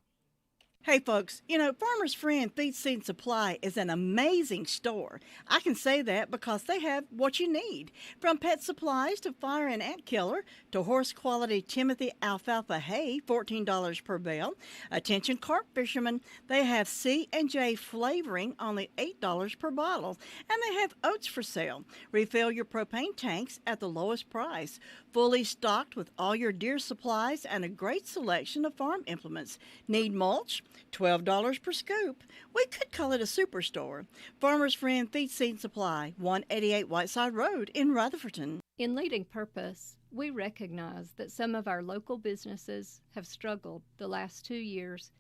Hey, folks, you know, Farmer's Friend Feed, Seed, and Supply is an amazing store. I can say that because they have what you need. From pet supplies to fire and ant killer to horse-quality Timothy alfalfa hay, $14 per bale. Attention carp fishermen, they have C&J flavoring, only $8 per bottle. And they have oats for sale. Refill your propane tanks at the lowest price. Fully stocked with all your deer supplies and a great selection of farm implements. Need mulch? $12 per scoop. We could call it a superstore. Farmer's Friend Feed, Seed, and Supply, 188 Whiteside Road in Rutherfordton. In Leading Purpose, we recognize that some of our local businesses have struggled the last 2 years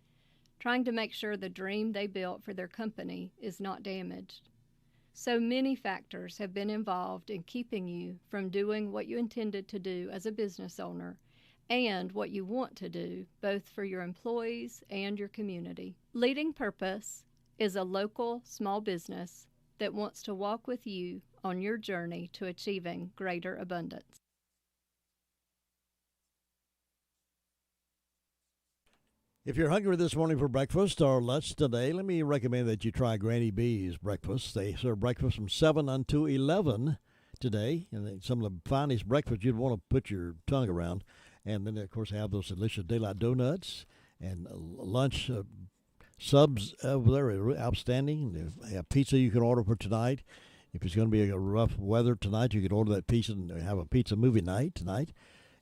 trying to make sure the dream they built for their company is not damaged. So many factors have been involved in keeping you from doing what you intended to do as a business owner and what you want to do, both for your employees and your community. Leading Purpose is a local small business that wants to walk with you on your journey to achieving greater abundance. If you're hungry this morning for breakfast or lunch today, let me recommend that you try Granny B's breakfast. They serve breakfast from 7 until 11 today, and some of the finest breakfast you'd want to put your tongue around. And then, of course, they have those delicious daylight donuts and lunch subs over there are outstanding. They have pizza you can order for tonight. If it's going to be a rough weather tonight, you could order that pizza and have a pizza movie night tonight.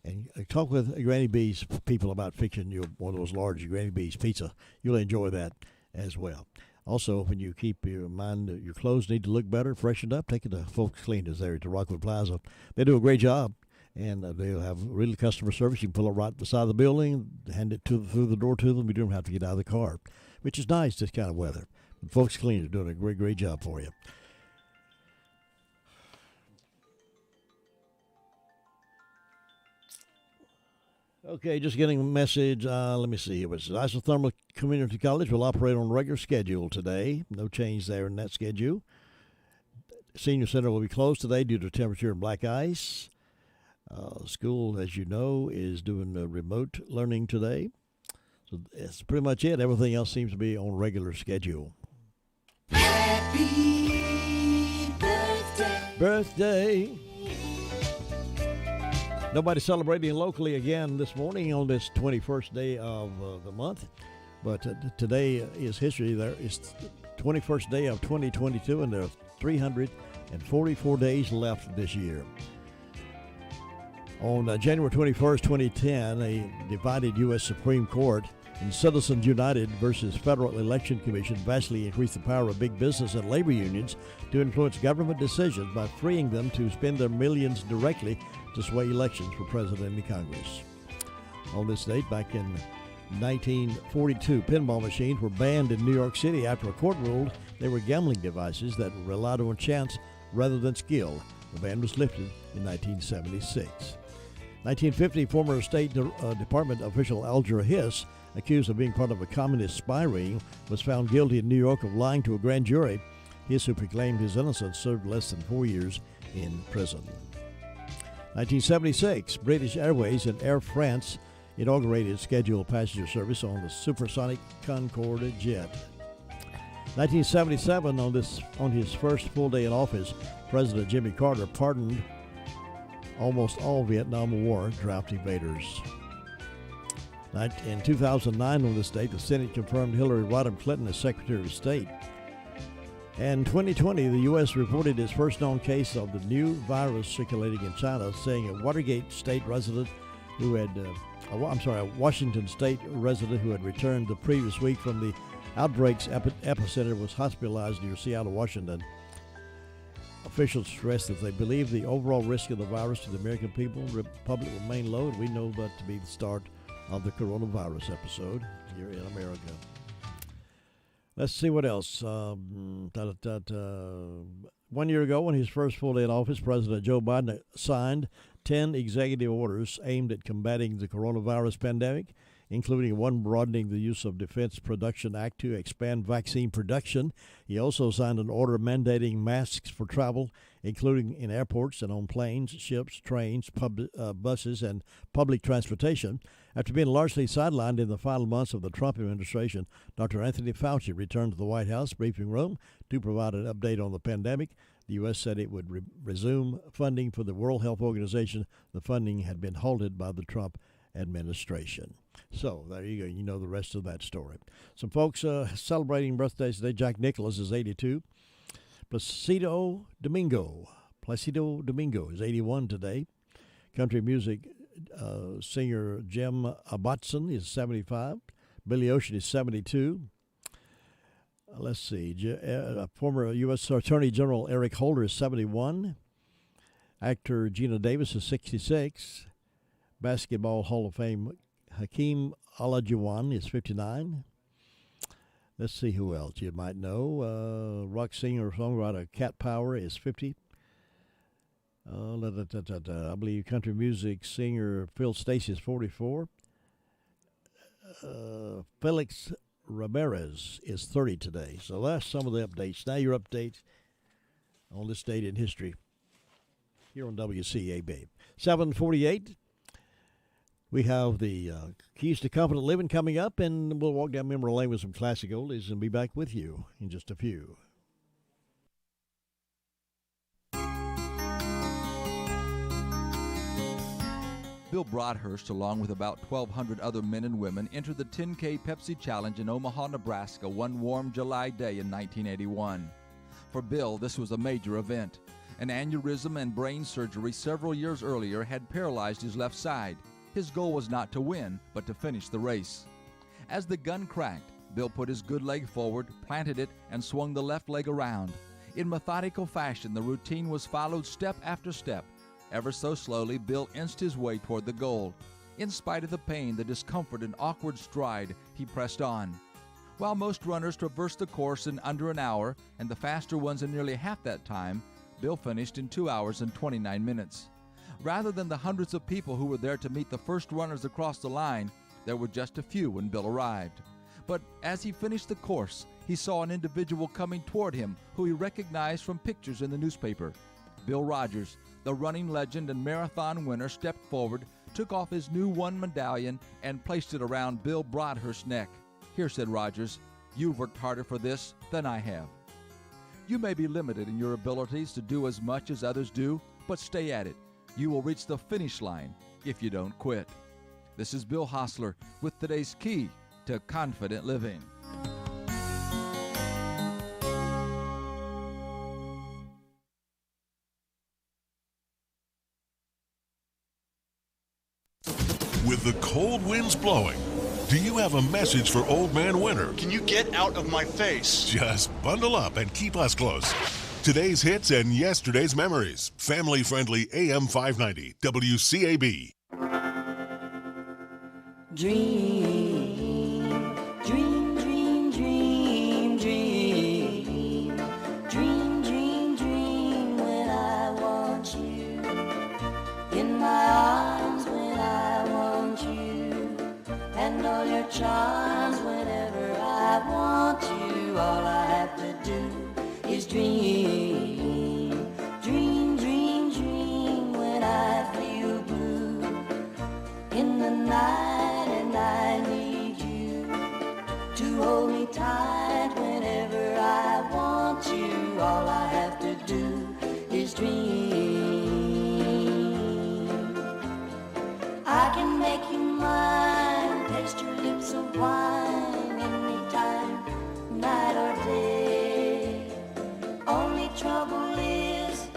And talk with Granny B's people about fixing you one of those large Granny B's pizza. You'll enjoy that as well. Also, when you keep your mind, your clothes need to look better, freshened up, take it to Folks Cleaners there at the Rockwood Plaza. They do a great job, and they'll have really customer service. You can pull it right beside the building, hand it through the door to them. You don't have to get out of the car, which is nice this kind of weather. But Folks Cleaners are doing a great job for you. Okay, just getting a message. Let me see here. It says Isothermal Community College will operate on regular schedule today. No change there in that schedule. Senior Center will be closed today due to temperature and black ice. School, as you know, is doing remote learning today. So that's pretty much it. Everything else seems to be on regular schedule. Happy birthday. Nobody celebrating locally again this morning on this 21st day of the month. But today is history. There is 21st day of 2022, and there are 344 days left this year. On January 21st, 2010, a divided U.S. Supreme Court in Citizens United versus Federal Election Commission vastly increased the power of big business and labor unions to influence government decisions by freeing them to spend their millions directly to sway elections for president and Congress. On this date, back in 1942, pinball machines were banned in New York City after a court ruled they were gambling devices that relied on chance rather than skill. The ban was lifted in 1976. 1950, former State Department official Alger Hiss, accused of being part of a communist spy ring, was found guilty in New York of lying to a grand jury. Hiss, who proclaimed his innocence, served less than 4 years in prison. 1976, British Airways and Air France inaugurated scheduled passenger service on the supersonic Concorde jet. 1977, on his first full day in office, President Jimmy Carter pardoned almost all Vietnam War draft evaders. In 2009, on this date, the Senate confirmed Hillary Rodham Clinton as Secretary of State. In 2020, the U.S. reported its first known case of the new virus circulating in China, saying a Washington State resident who had returned the previous week from the outbreak's epicenter was hospitalized near Seattle, Washington. Officials stressed that they believe the overall risk of the virus to the American people public remain low, and we know that to be the start of the coronavirus episode here in America. Let's see what else. 1 year ago, on his first full day in office, President Joe Biden signed 10 executive orders aimed at combating the coronavirus pandemic, including one broadening the use of Defense Production Act to expand vaccine production. He also signed an order mandating masks for travel, including in airports and on planes, ships, trains, buses, and public transportation. After being largely sidelined in the final months of the Trump administration, Dr. Anthony Fauci returned to the White House briefing room to provide an update on the pandemic. The U.S. said it would resume funding for the World Health Organization. The funding had been halted by the Trump administration. So there you go. You know the rest of that story. Some folks celebrating birthdays today. Jack Nicklaus is 82. Placido Domingo is 81 today. Country music singer Jim Abatson is 75. Billy Ocean is 72. Let's see. Former U.S. Attorney General Eric Holder is 71. Actor Gina Davis is 66. Basketball Hall of Fame Hakeem Olajuwon is 59. Let's see who else you might know. Rock singer-songwriter Cat Power is 50. I believe country music singer Phil Stacey is 44. Felix Ramirez is 30 today. So that's some of the updates. Now your updates on this date in history here on WCAB. 748. We have the Keys to Confident Living coming up, and we'll walk down memory lane with some classic oldies and be back with you in just a few. Bill Broadhurst, along with about 1,200 other men and women, entered the 10K Pepsi Challenge in Omaha, Nebraska one warm July day in 1981. For Bill, this was a major event. An aneurysm and brain surgery several years earlier had paralyzed his left side. His goal was not to win, but to finish the race. As the gun cracked, Bill put his good leg forward, planted it, and swung the left leg around. In methodical fashion, the routine was followed step after step. Ever so slowly, Bill inched his way toward the goal. In spite of the pain, the discomfort, and awkward stride, he pressed on. While most runners traversed the course in under an hour, and the faster ones in nearly half that time, Bill finished in 2 hours and 29 minutes. Rather than the hundreds of people who were there to meet the first runners across the line, there were just a few when Bill arrived. But as he finished the course, he saw an individual coming toward him who he recognized from pictures in the newspaper. Bill Rogers, the running legend and marathon winner, stepped forward, took off his new one medallion, and placed it around Bill Broadhurst's neck. "Here," said Rogers, "you've worked harder for this than I have." You may be limited in your abilities to do as much as others do, but stay at it. You will reach the finish line if you don't quit. This is Bill Hostler with today's Key to Confident Living. With the cold winds blowing, do you have a message for Old Man Winter? Can you get out of my face? Just bundle up and keep us close. Today's hits and yesterday's memories. Family-friendly AM 590, WCAB. Dream, dream, dream, dream, dream. Dream, dream, dream when I want you. In my arms when I want you. And all your charms whenever I want you. All I have to do is dream, dream, dream, dream when I feel blue in the night and I need you to hold me tight whenever I want you. All I have to do is dream. I can make you mine, taste your lips of wine anytime, night or day. Only trouble is,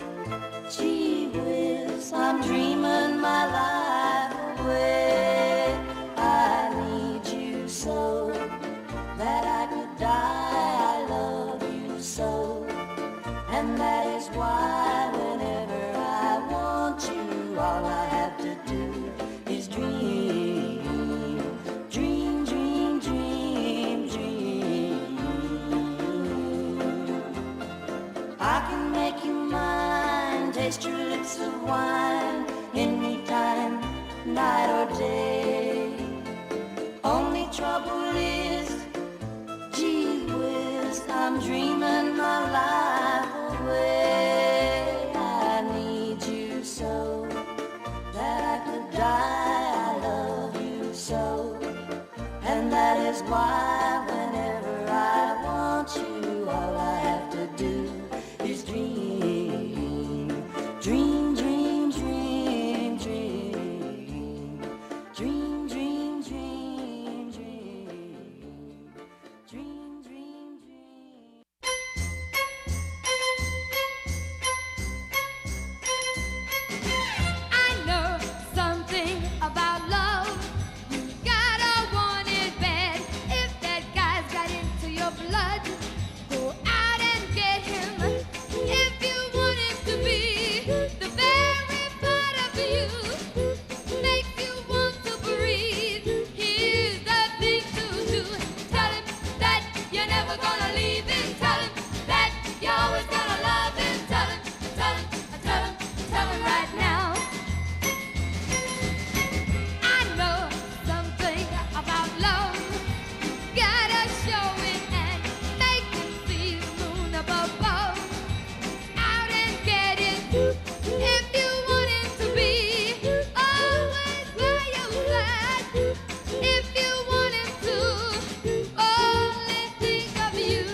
gee whiz, I'm dreaming my life away. I need you so that I could die. I love you so, and that is why whenever I want you, all I have to do is dream, dream, dream, dream, dream. I can make you mine, taste your lips of wine anytime, night or day. Only trouble is, gee whiz, I'm dreaming my life away. I need you so that I could die. I love you so, and that is why whenever I want you, all I have to do is dream, dream, dream, dream, dream, dream, dream, dream, dream, dream, dream, dream. I know something about love. You gotta want it bad. If that guy's got into your blood, go out and get him. If you want him to be the very part of you, make you want to breathe, here's the thing to do. Tell him that you're never gonna leave him. Tell him that you're always gonna love him. Tell him, tell him, tell him, tell him right now. I know something about love. Gotta show it and make him see the moon up above. Out and get it. If you want him to be always by your side. If you want him to only think of you.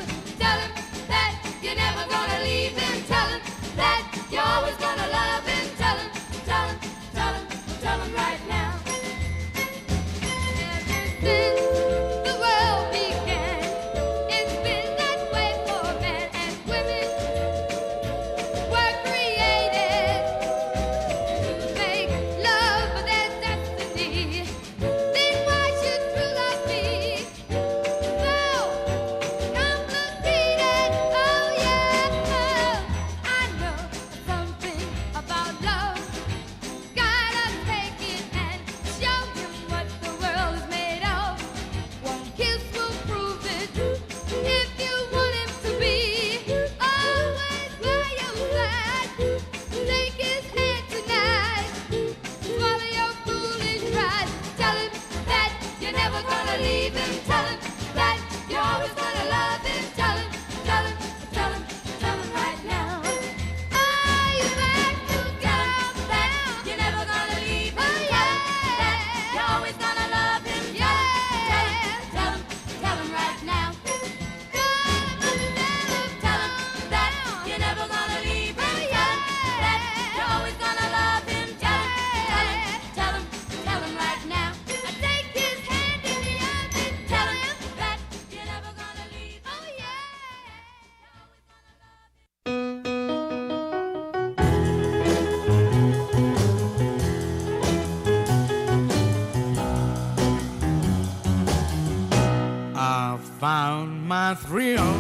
found my thrill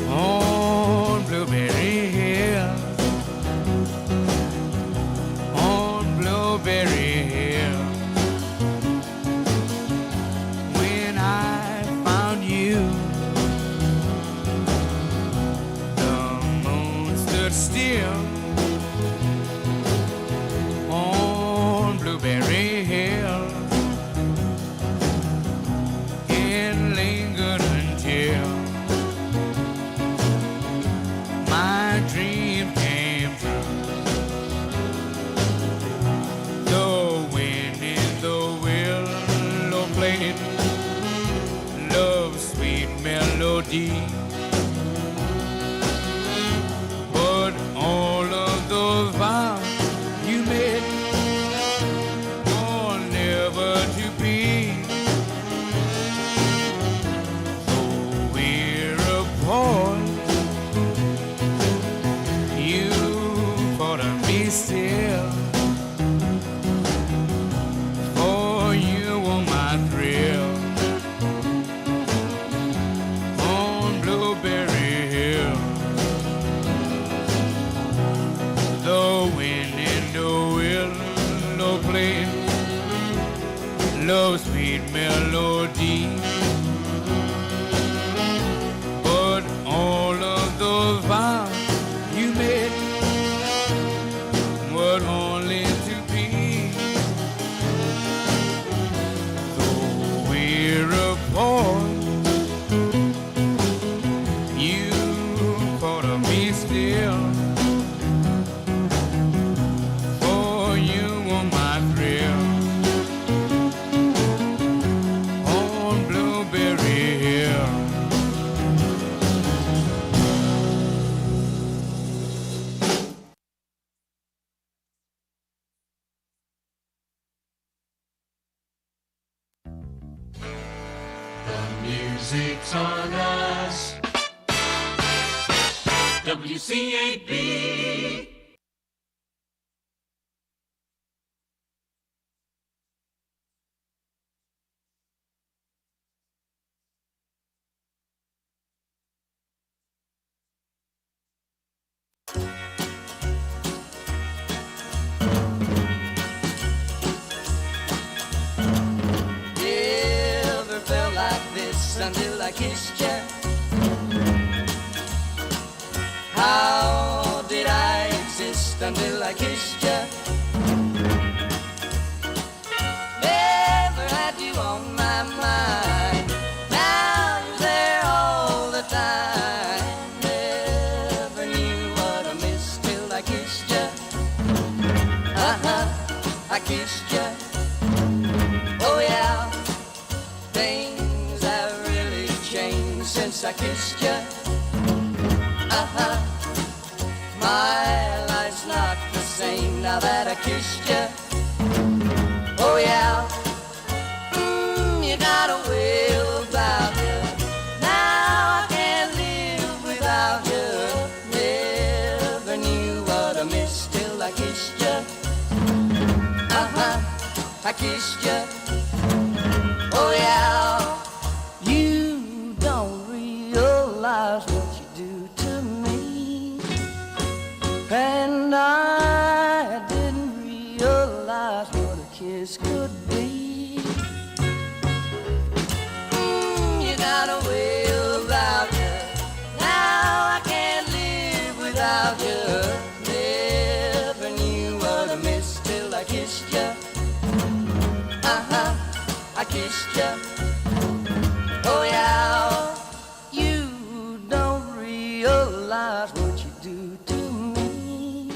on Blueberry Hill, on Blueberry Hill. When I found you, the moon stood still on Blueberry Hill. It lingered until my dream came true. The wind in the willow played love's sweet melody, but all of those vows you made were never to be. So we're apart, you thought of me still, for you were my thrill on Blueberry Hill. The wind in the willow played love's sweet melody, but all of those vows you made were only to be. Though we're apart, you thought of me still, for you were my thrill on Blueberry Hill. The music's on us. WCAB. Never felt like this until I kissed you. How did I exist until I kissed you? Never had you on my mind. Now you're there all the time. Never knew what I missed till I kissed you. I kissed you. Oh yeah, things have really changed since I kissed you. My life's not the same now that I kissed you. Oh yeah, you got a way about you. Now I can't live without you. Never knew what I missed till I kissed you. I kissed you. Oh yeah, you don't realize what you do to me, and I didn't realize what a kiss could be. You got a way about you. Now I can't live without you. Never knew what I missed till I kissed you. I kissed you. Oh yeah, you don't realize what you do to me,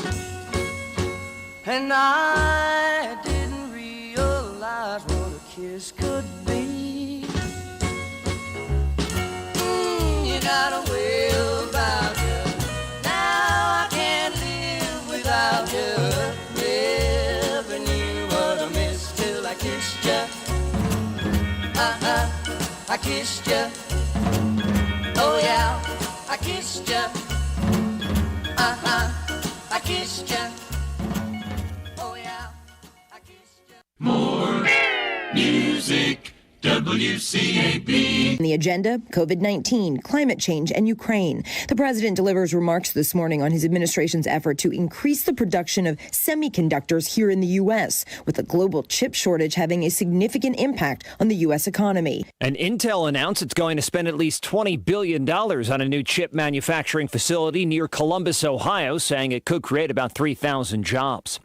and I didn't realize what a kiss could be. You got a way about you. Now I can't live without you. Never knew what I missed till I kissed you. I kissed you. Oh yeah, I kissed you. I kissed you. Oh yeah, I kissed you. More music WCAB. The agenda, COVID-19, climate change, and Ukraine. The president delivers remarks this morning on his administration's effort to increase the production of semiconductors here in the U.S., with the global chip shortage having a significant impact on the U.S. economy. And Intel announced it's going to spend at least $20 billion on a new chip manufacturing facility near Columbus, Ohio, saying it could create about 3,000 jobs.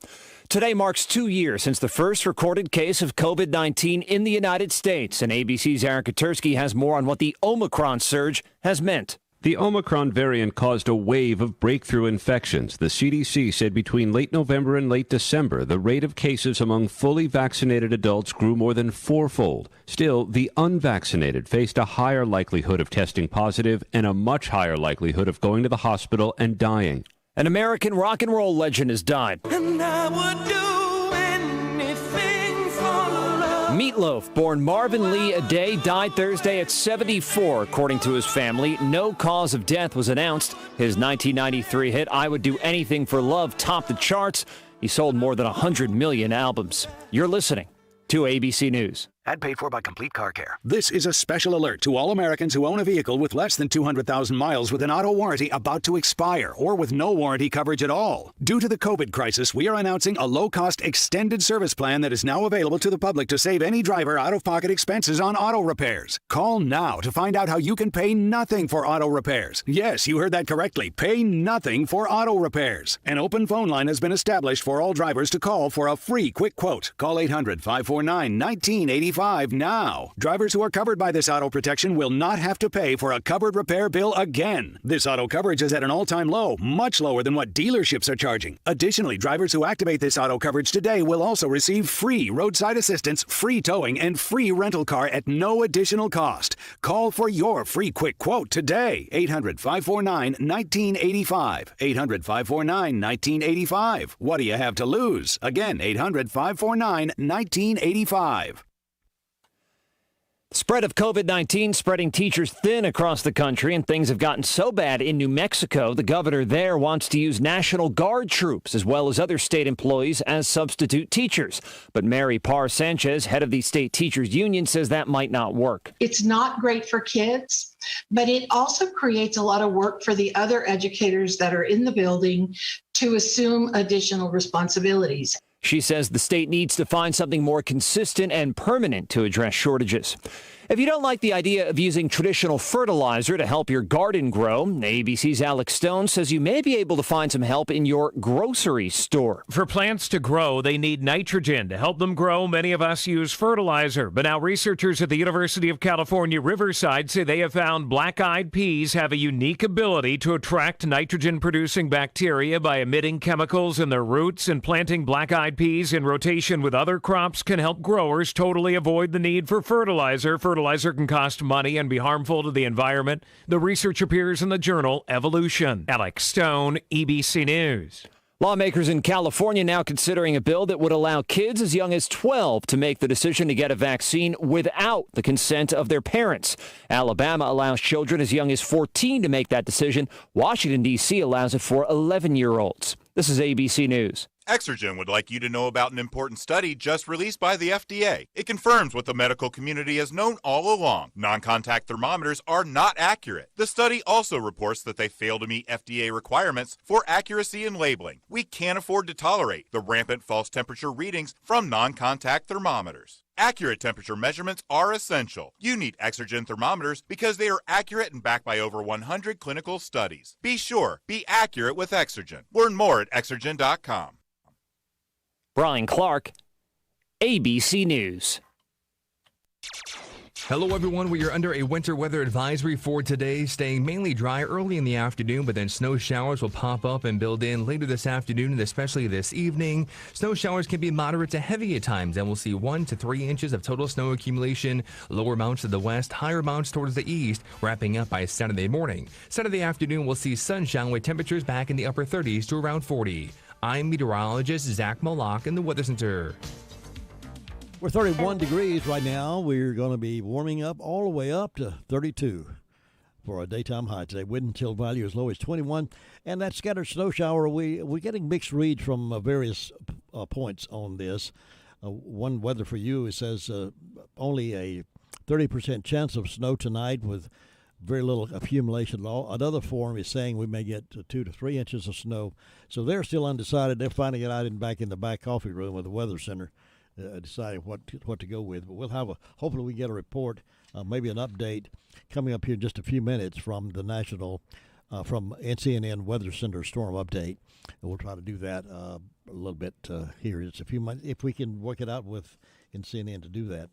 Today marks 2 years since the first recorded case of COVID-19 in the United States, and ABC's Aaron Katersky has more on what the Omicron surge has meant. The Omicron variant caused a wave of breakthrough infections. The CDC said between late November and late December, the rate of cases among fully vaccinated adults grew more than fourfold. Still, the unvaccinated faced a higher likelihood of testing positive and a much higher likelihood of going to the hospital and dying. An American rock and roll legend has died. And I would do anything for love. Meatloaf, born Marvin Lee Aday, died Thursday at 74, according to his family. No cause of death was announced. His 1993 hit, I Would Do Anything for Love, topped the charts. He sold more than 100 million albums. You're listening to ABC News. Ad paid for by Complete Car Care. This is a special alert to all Americans who own a vehicle with less than 200,000 miles with an auto warranty about to expire or with no warranty coverage at all. Due to the COVID crisis, we are announcing a low-cost extended service plan that is now available to the public to save any driver out-of-pocket expenses on auto repairs. Call now to find out how you can pay nothing for auto repairs. Yes, you heard that correctly. Pay nothing for auto repairs. An open phone line has been established for all drivers to call for a free quick quote. Call 800-549-1985 now. Drivers who are covered by this auto protection will not have to pay for a covered repair bill again. This auto coverage is at an all-time low, much lower than what dealerships are charging. Additionally, drivers who activate this auto coverage today will also receive free roadside assistance, free towing, and free rental car at no additional cost. Call for your free quick quote today. 800-549-1985. 800-549-1985. What do you have to lose? Again, 800-549-1985. Spread of COVID-19 spreading teachers thin across the country, and things have gotten so bad in New Mexico, the governor there wants to use National Guard troops as well as other state employees as substitute teachers. But Mary Parr Sanchez, head of the state teachers union, says that might not work. It's not great for kids, but it also creates a lot of work for the other educators that are in the building to assume additional responsibilities. She says the state needs to find something more consistent and permanent to address shortages. If you don't like the idea of using traditional fertilizer to help your garden grow, ABC's Alex Stone says you may be able to find some help in your grocery store. For plants to grow, they need nitrogen. To help them grow, many of us use fertilizer. But now researchers at the University of California, Riverside say they have found black-eyed peas have a unique ability to attract nitrogen-producing bacteria by emitting chemicals in their roots, and planting black-eyed peas in rotation with other crops can help growers totally avoid the need for fertilizer. Fertilizer can cost money and be harmful to the environment. The research appears in the journal Evolution. Alex Stone, ABC News. Lawmakers in California now considering a bill that would allow kids as young as 12 to make the decision to get a vaccine without the consent of their parents. Alabama allows children as young as 14 to make that decision. Washington, D.C. allows it for 11-year-olds. This is ABC News. Exergen would like you to know about an important study just released by the FDA. It confirms what the medical community has known all along. Non-contact thermometers are not accurate. The study also reports that they fail to meet FDA requirements for accuracy in labeling. We can't afford to tolerate the rampant false temperature readings from non-contact thermometers. Accurate temperature measurements are essential. You need Exergen thermometers because they are accurate and backed by over 100 clinical studies. Be sure, be accurate with Exergen. Learn more at Exergen.com. Brian Clark, ABC News. Hello, everyone. We are under a winter weather advisory for today, staying mainly dry early in the afternoon, but then snow showers will pop up and build in later this afternoon and especially this evening. Snow showers can be moderate to heavy at times, and we'll see 1 to 3 inches of total snow accumulation. Lower mounts to the west, higher mounts towards the east, wrapping up by Saturday morning. Saturday afternoon, we'll see sunshine with temperatures back in the upper 30s to around 40. I'm meteorologist Zach Malak in the Weather Center. We're 31 degrees right now. We're going to be warming up all the way up to 32 for a daytime high today. Wind and chill value as low as 21. And that scattered snow shower, we're getting mixed reads from various points on this. One weather for you, it says only a 30% chance of snow tonight with very little accumulation at all. Another forum is saying we may get 2 to 3 inches of snow. So they're still undecided. They're finding it out back in the back coffee room of the Weather Center, deciding what to go with. But we'll have hopefully we get a report, maybe an update coming up here in just a few minutes from the national, from NCNN Weather Center storm update. And we'll try to do that a little bit here. It's a few months if we can work it out with NCNN to do that.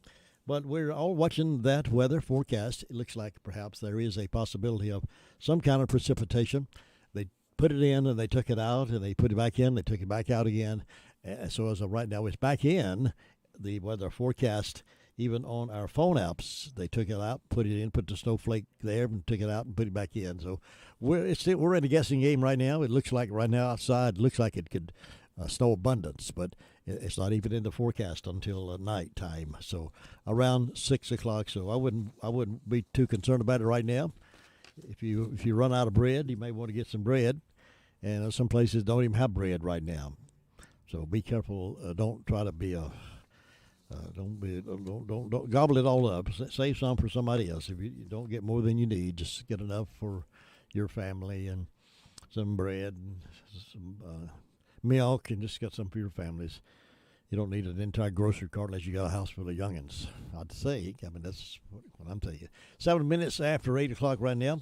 But we're all watching that weather forecast. It looks like perhaps there is a possibility of some kind of precipitation. They put it in and they took it out, and they put it back in. They took it back out again. So as of right now, it's back in the weather forecast. Even on our phone apps, they took it out, put it in, put the snowflake there, and took it out and put it back in. So we're in a guessing game right now. It looks like right now outside, it looks like it could snow abundance, but it's not even in the forecast until night time. So around 6 o'clock. So I wouldn't be too concerned about it right now. If you run out of bread, you may want to get some bread, and some places don't even have bread right now. So be careful. Don't try to be don't gobble it all up. Save some for somebody else. If you don't get more than you need, just get enough for your family and some bread and some milk, and just get some for your families. You don't need an entire grocery cart unless you got a house full of youngins. I'd say. I mean, that's what I'm telling you. 7 minutes after 8 o'clock right now.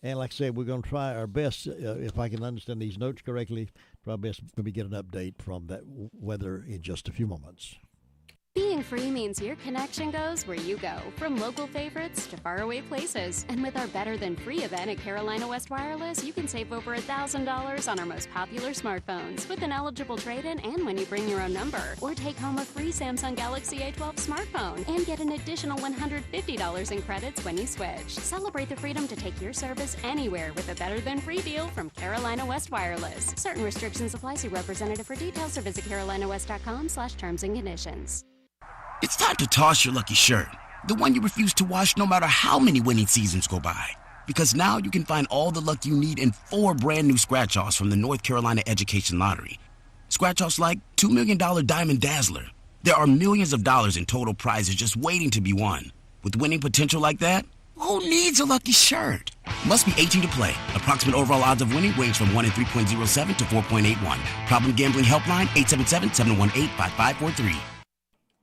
And like I said, we're going to try our best, if I can understand these notes correctly, try our best to maybe get an update from that weather in just a few moments. Being free means your connection goes where you go, from local favorites to faraway places. And with our Better Than Free event at Carolina West Wireless, you can save over $1,000 on our most popular smartphones with an eligible trade-in and when you bring your own number. Or take home a free Samsung Galaxy A12 smartphone and get an additional $150 in credits when you switch. Celebrate the freedom to take your service anywhere with a Better Than Free deal from Carolina West Wireless. Certain restrictions apply. See representative for details or visit carolinawest.com/terms and conditions. It's time to toss your lucky shirt, the one you refuse to wash no matter how many winning seasons go by. Because now you can find all the luck you need in 4 brand new scratch-offs from the North Carolina Education Lottery. Scratch-offs like $2 million Diamond Dazzler. There are millions of dollars in total prizes just waiting to be won. With winning potential like that, who needs a lucky shirt? Must be 18 to play. Approximate overall odds of winning range from 1 in 3.07 to 4.81. Problem gambling helpline 877-718-5543.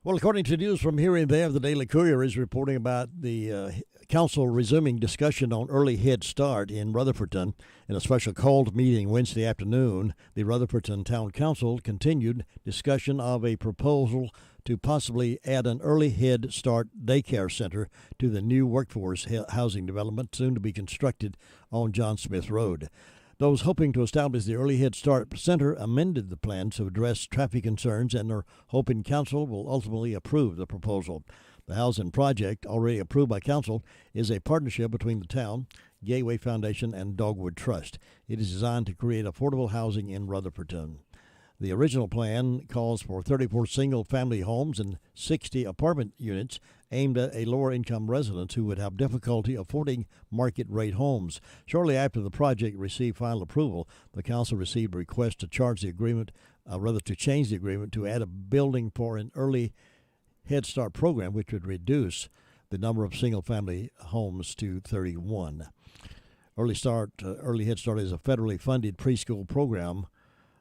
Well, according to news from here and there, the Daily Courier is reporting about the council resuming discussion on early Head Start in Rutherfordton. In a special called meeting Wednesday afternoon, the Rutherfordton Town Council continued discussion of a proposal to possibly add an early Head Start daycare center to the new workforce housing development soon to be constructed on John Smith Road. Those hoping to establish the Early Head Start Center amended the plan to address traffic concerns and are hoping council will ultimately approve the proposal. The housing project, already approved by council, is a partnership between the town, Gateway Foundation, and Dogwood Trust. It is designed to create affordable housing in Rutherfordton. The original plan calls for 34 single-family homes and 60 apartment units aimed at a lower-income residents who would have difficulty affording market-rate homes. Shortly after the project received final approval, the council received a request to change the agreement to add a building for an early Head Start program, which would reduce the number of single-family homes to 31. Early Head Start is a federally funded preschool program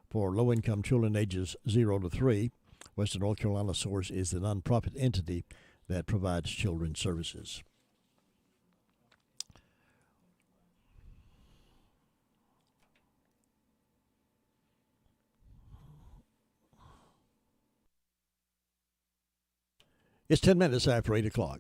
for low-income children ages 0 to 3. Western North Carolina Source is the nonprofit entity that provides children's services. It's 10 minutes after 8 o'clock.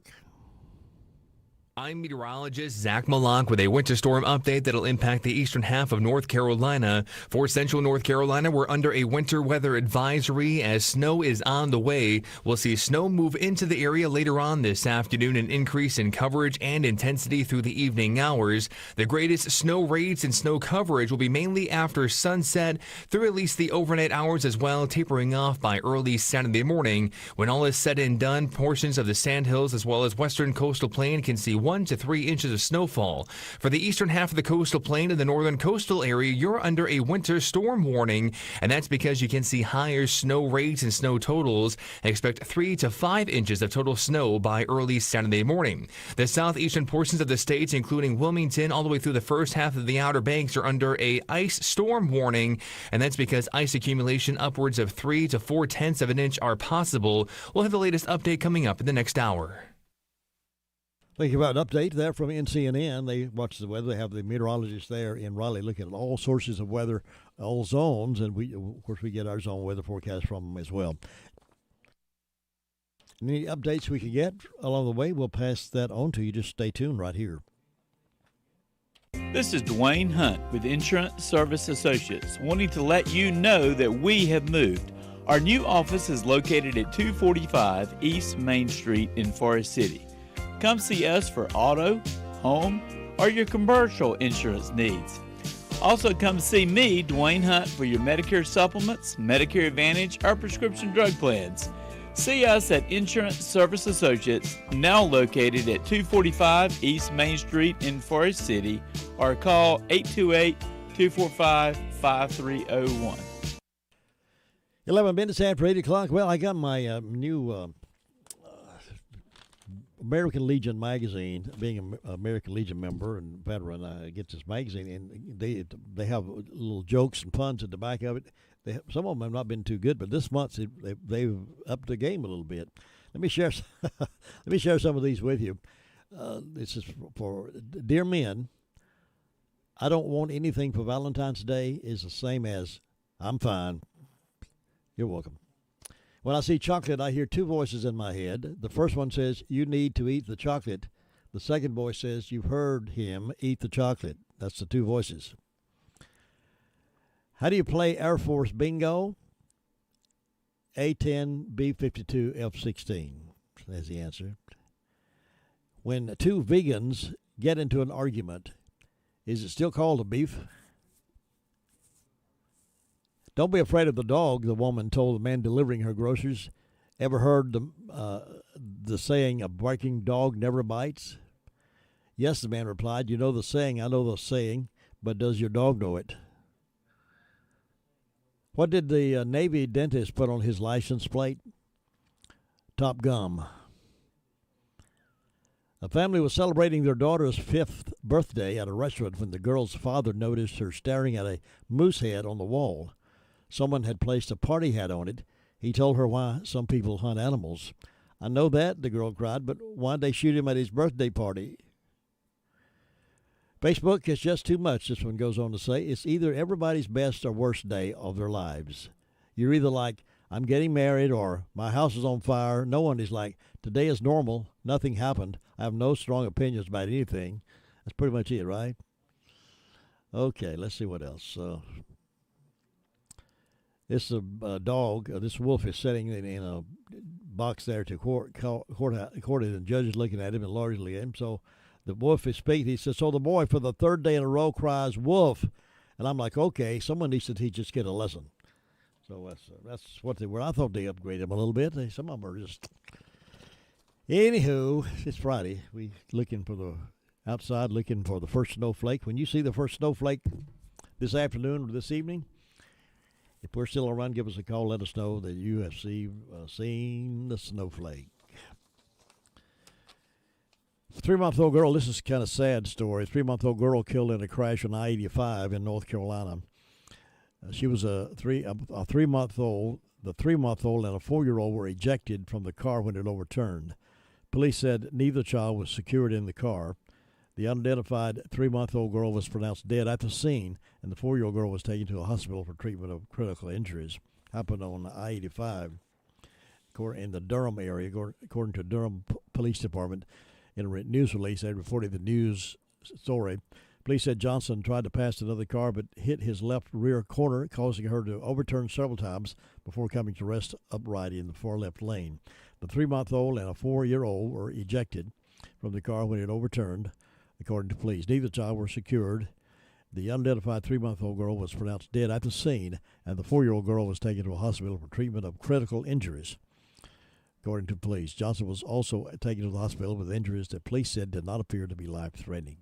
I'm meteorologist Zach Malak with a winter storm update that'll impact the eastern half of North Carolina. For central North Carolina, we're under a winter weather advisory as snow is on the way. We'll see snow move into the area later on this afternoon, an increase in coverage and intensity through the evening hours. The greatest snow rates and snow coverage will be mainly after sunset through at least the overnight hours as well, tapering off by early Saturday morning. When all is said and done, portions of the Sandhills as well as western coastal plain can see 1 to 3 inches of snowfall. For the eastern half of the coastal plain and the northern coastal area, you're under a winter storm warning, and that's because you can see higher snow rates and snow totals and expect 3 to 5 inches of total snow by early Saturday morning. The southeastern portions of the states, including Wilmington, all the way through the first half of the Outer Banks, are under a ice storm warning, and that's because ice accumulation upwards of 3 to 4/10 of an inch are possible. We'll have the latest update coming up in the next hour. Thinking about an update there from NCNN. They watch the weather. They have the meteorologists there in Raleigh looking at all sources of weather, all zones, and of course, we get our zone weather forecast from them as well. Any updates we can get along the way, we'll pass that on to you. Just stay tuned right here. This is Dwayne Hunt with Insurance Service Associates, wanting to let you know that we have moved. Our new office is located at 245 East Main Street in Forest City. Come see us for auto, home, or your commercial insurance needs. Also come see me, Dwayne Hunt, for your Medicare supplements, Medicare Advantage, or prescription drug plans. See us at Insurance Service Associates, now located at 245 East Main Street in Forest City, or call 828-245-5301. 11 minutes after 8 o'clock. Well, I got my new American Legion magazine. Being an American Legion member and veteran, I get this magazine, and they have little jokes and puns at the back of it. Some of them have not been too good, but this month they've upped the game a little bit. Let me share some of these with you. This is for dear men. I don't want anything for Valentine's Day is the same as I'm fine. You're welcome. When I see chocolate, I hear two voices in my head. The first one says, you need to eat the chocolate. The second voice says, you've heard him eat the chocolate. That's the two voices. How do you play Air Force bingo? A-10, B-52, F-16. That's the answer. When two vegans get into an argument, is it still called a beef? Don't be afraid of the dog, the woman told the man delivering her groceries. Ever heard the saying, a barking dog never bites? Yes, the man replied. You know the saying, I know the saying, but does your dog know it? What did the Navy dentist put on his license plate? Top gum. A family was celebrating their daughter's 5th birthday at a restaurant when the girl's father noticed her staring at a moose head on the wall. Someone had placed a party hat on it. He told her why some people hunt animals. I know that, the girl cried, but why'd they shoot him at his birthday party? Facebook is just too much, this one goes on to say. It's either everybody's best or worst day of their lives. You're either like, I'm getting married, or my house is on fire. No one is like, today is normal, nothing happened. I have no strong opinions about anything. That's pretty much it, right? Okay, let's see what else. This dog, this wolf is sitting in a box there to court, and the judge is looking at him and largely at him. So the wolf is speaking. He says, so the boy for the third day in a row cries, wolf. And I'm like, okay, someone needs to teach this kid a lesson. So that's what they were. I thought they upgraded them a little bit. Some of them are just... Anywho, it's Friday. We looking for the first snowflake. When you see the first snowflake this afternoon or this evening, if we're still around, give us a call. Let us know that you have seen the snowflake. 3-month-old girl, this is kind of sad story. 3-month-old girl killed in a crash on I-85 in North Carolina. She was a 3-month-old. The 3-month-old and a 4-year-old were ejected from the car when it overturned. Police said neither child was secured in the car. The unidentified 3-month-old girl was pronounced dead at the scene, and the 4-year-old girl was taken to a hospital for treatment of critical injuries. Happened on I-85 in the Durham area, according to Durham Police Department. In a news release, they reported the news story. Police said Johnson tried to pass another car but hit his left rear corner, causing her to overturn several times before coming to rest upright in the far left lane. The 3-month-old and a 4-year-old were ejected from the car when it overturned, according to police. Neither child were secured. The unidentified 3-month-old girl was pronounced dead at the scene, and the 4-year-old girl was taken to a hospital for treatment of critical injuries. according to police. Johnson was also taken to the hospital with injuries that police said did not appear to be life-threatening.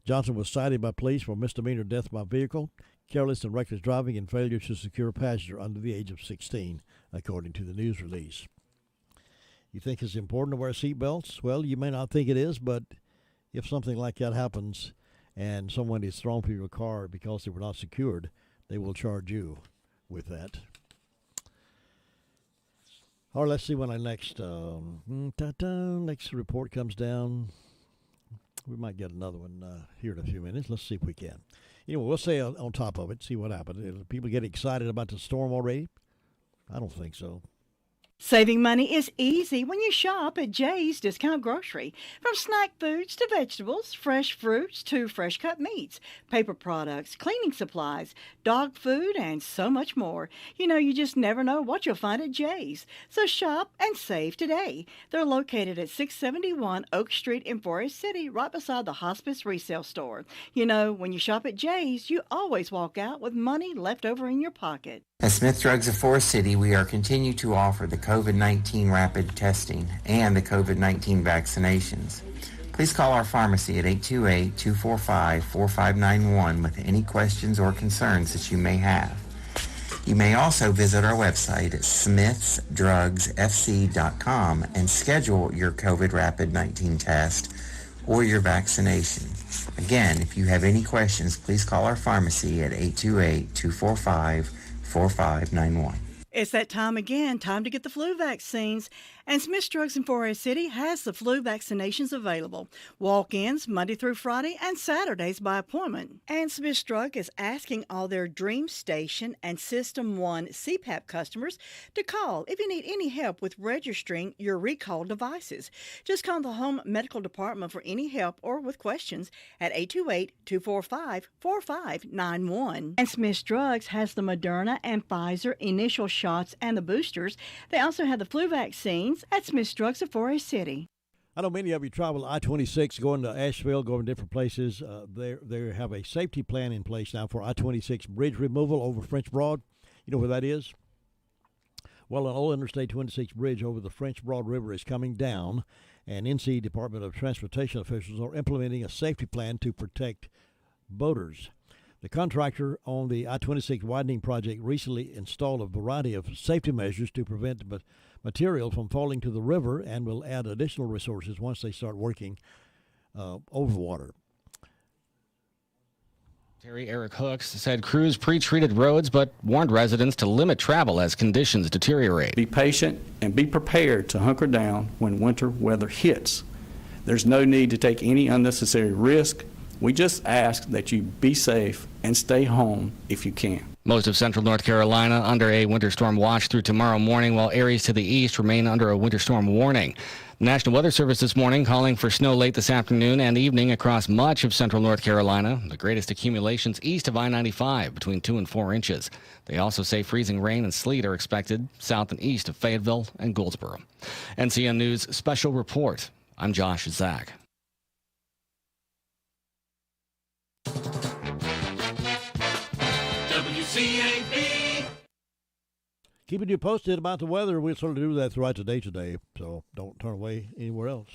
Johnson was cited by police for misdemeanor death by vehicle, careless and reckless driving, and failure to secure a passenger under the age of 16, according to the news release. You think it's important to wear seatbelts? Well, you may not think it is, but if something like that happens and someone is thrown from your car because they were not secured, they will charge you with that. All right, let's see when our next report comes down. We might get another one here in a few minutes. Let's see if we can. Anyway, we'll stay on top of it, see what happens. People get excited about the storm already? I don't think so. Saving money is easy when you shop at Jay's Discount Grocery. From snack foods to vegetables, fresh fruits to fresh cut meats, paper products, cleaning supplies, dog food, and so much more. You know, you just never know what you'll find at Jay's. So shop and save today. They're located at 671 Oak Street in Forest City, right beside the Hospice Resale Store. You know, when you shop at Jay's, you always walk out with money left over in your pocket. At Smith Drugs of Forest City, we are continuing to offer the COVID-19 rapid testing and the COVID-19 vaccinations. Please call our pharmacy at 828-245-4591 with any questions or concerns that you may have. You may also visit our website at smithsdrugsfc.com and schedule your COVID rapid 19 test or your vaccination. Again, if you have any questions, please call our pharmacy at 828-245-4591. It's that time again, time to get the flu vaccines. And Smith's Drugs in Forest City has the flu vaccinations available. Walk-ins Monday through Friday and Saturdays by appointment. And Smith's Drug is asking all their Dream Station and System 1 CPAP customers to call if you need any help with registering your recall devices. Just call the Home Medical Department for any help or with questions at 828-245-4591. And Smith's Drugs has the Moderna and Pfizer initial shots and the boosters. They also have the flu vaccines at Smith's Drugs of Forest City. I know many of you travel I-26 going to Asheville, going to different places. They have a safety plan in place now for I-26 bridge removal over French Broad. You know where that is? Well, an old Interstate 26 bridge over the French Broad River is coming down, and NC Department of Transportation officials are implementing a safety plan to protect boaters. The contractor on the I-26 widening project recently installed a variety of safety measures to prevent material from falling to the river and will add additional resources once they start working over water. Eric Hooks said crews pre-treated roads but warned residents to limit travel as conditions deteriorate. Be patient and be prepared to hunker down when winter weather hits. There's no need to take any unnecessary risk. We just ask that you be safe and stay home if you can. Most of central North Carolina under a winter storm watch through tomorrow morning, while areas to the east remain under a winter storm warning. The National Weather Service this morning calling for snow late this afternoon and evening across much of central North Carolina. The greatest accumulations east of I-95, between 2 and 4 inches. They also say freezing rain and sleet are expected south and east of Fayetteville and Goldsboro. NCN News Special Report. I'm Josh Zach. WCAB. Keeping you posted about the weather. We'll sort of do that throughout the day today, so don't turn away anywhere else.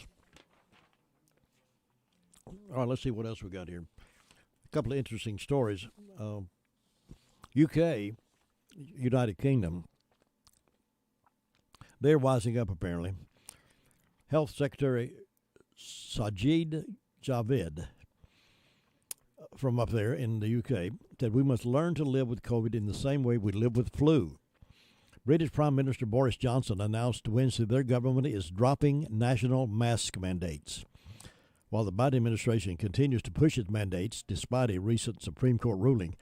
All right, let's see what else we got here. A couple of interesting stories. UK, United Kingdom, they're wising up apparently. Health Secretary Sajid Javid from up there in the UK said we must learn to live with COVID in the same way we live with flu. British Prime Minister Boris Johnson announced Wednesday their government is dropping national mask mandates. While the Biden administration continues to push its mandates despite a recent Supreme Court ruling,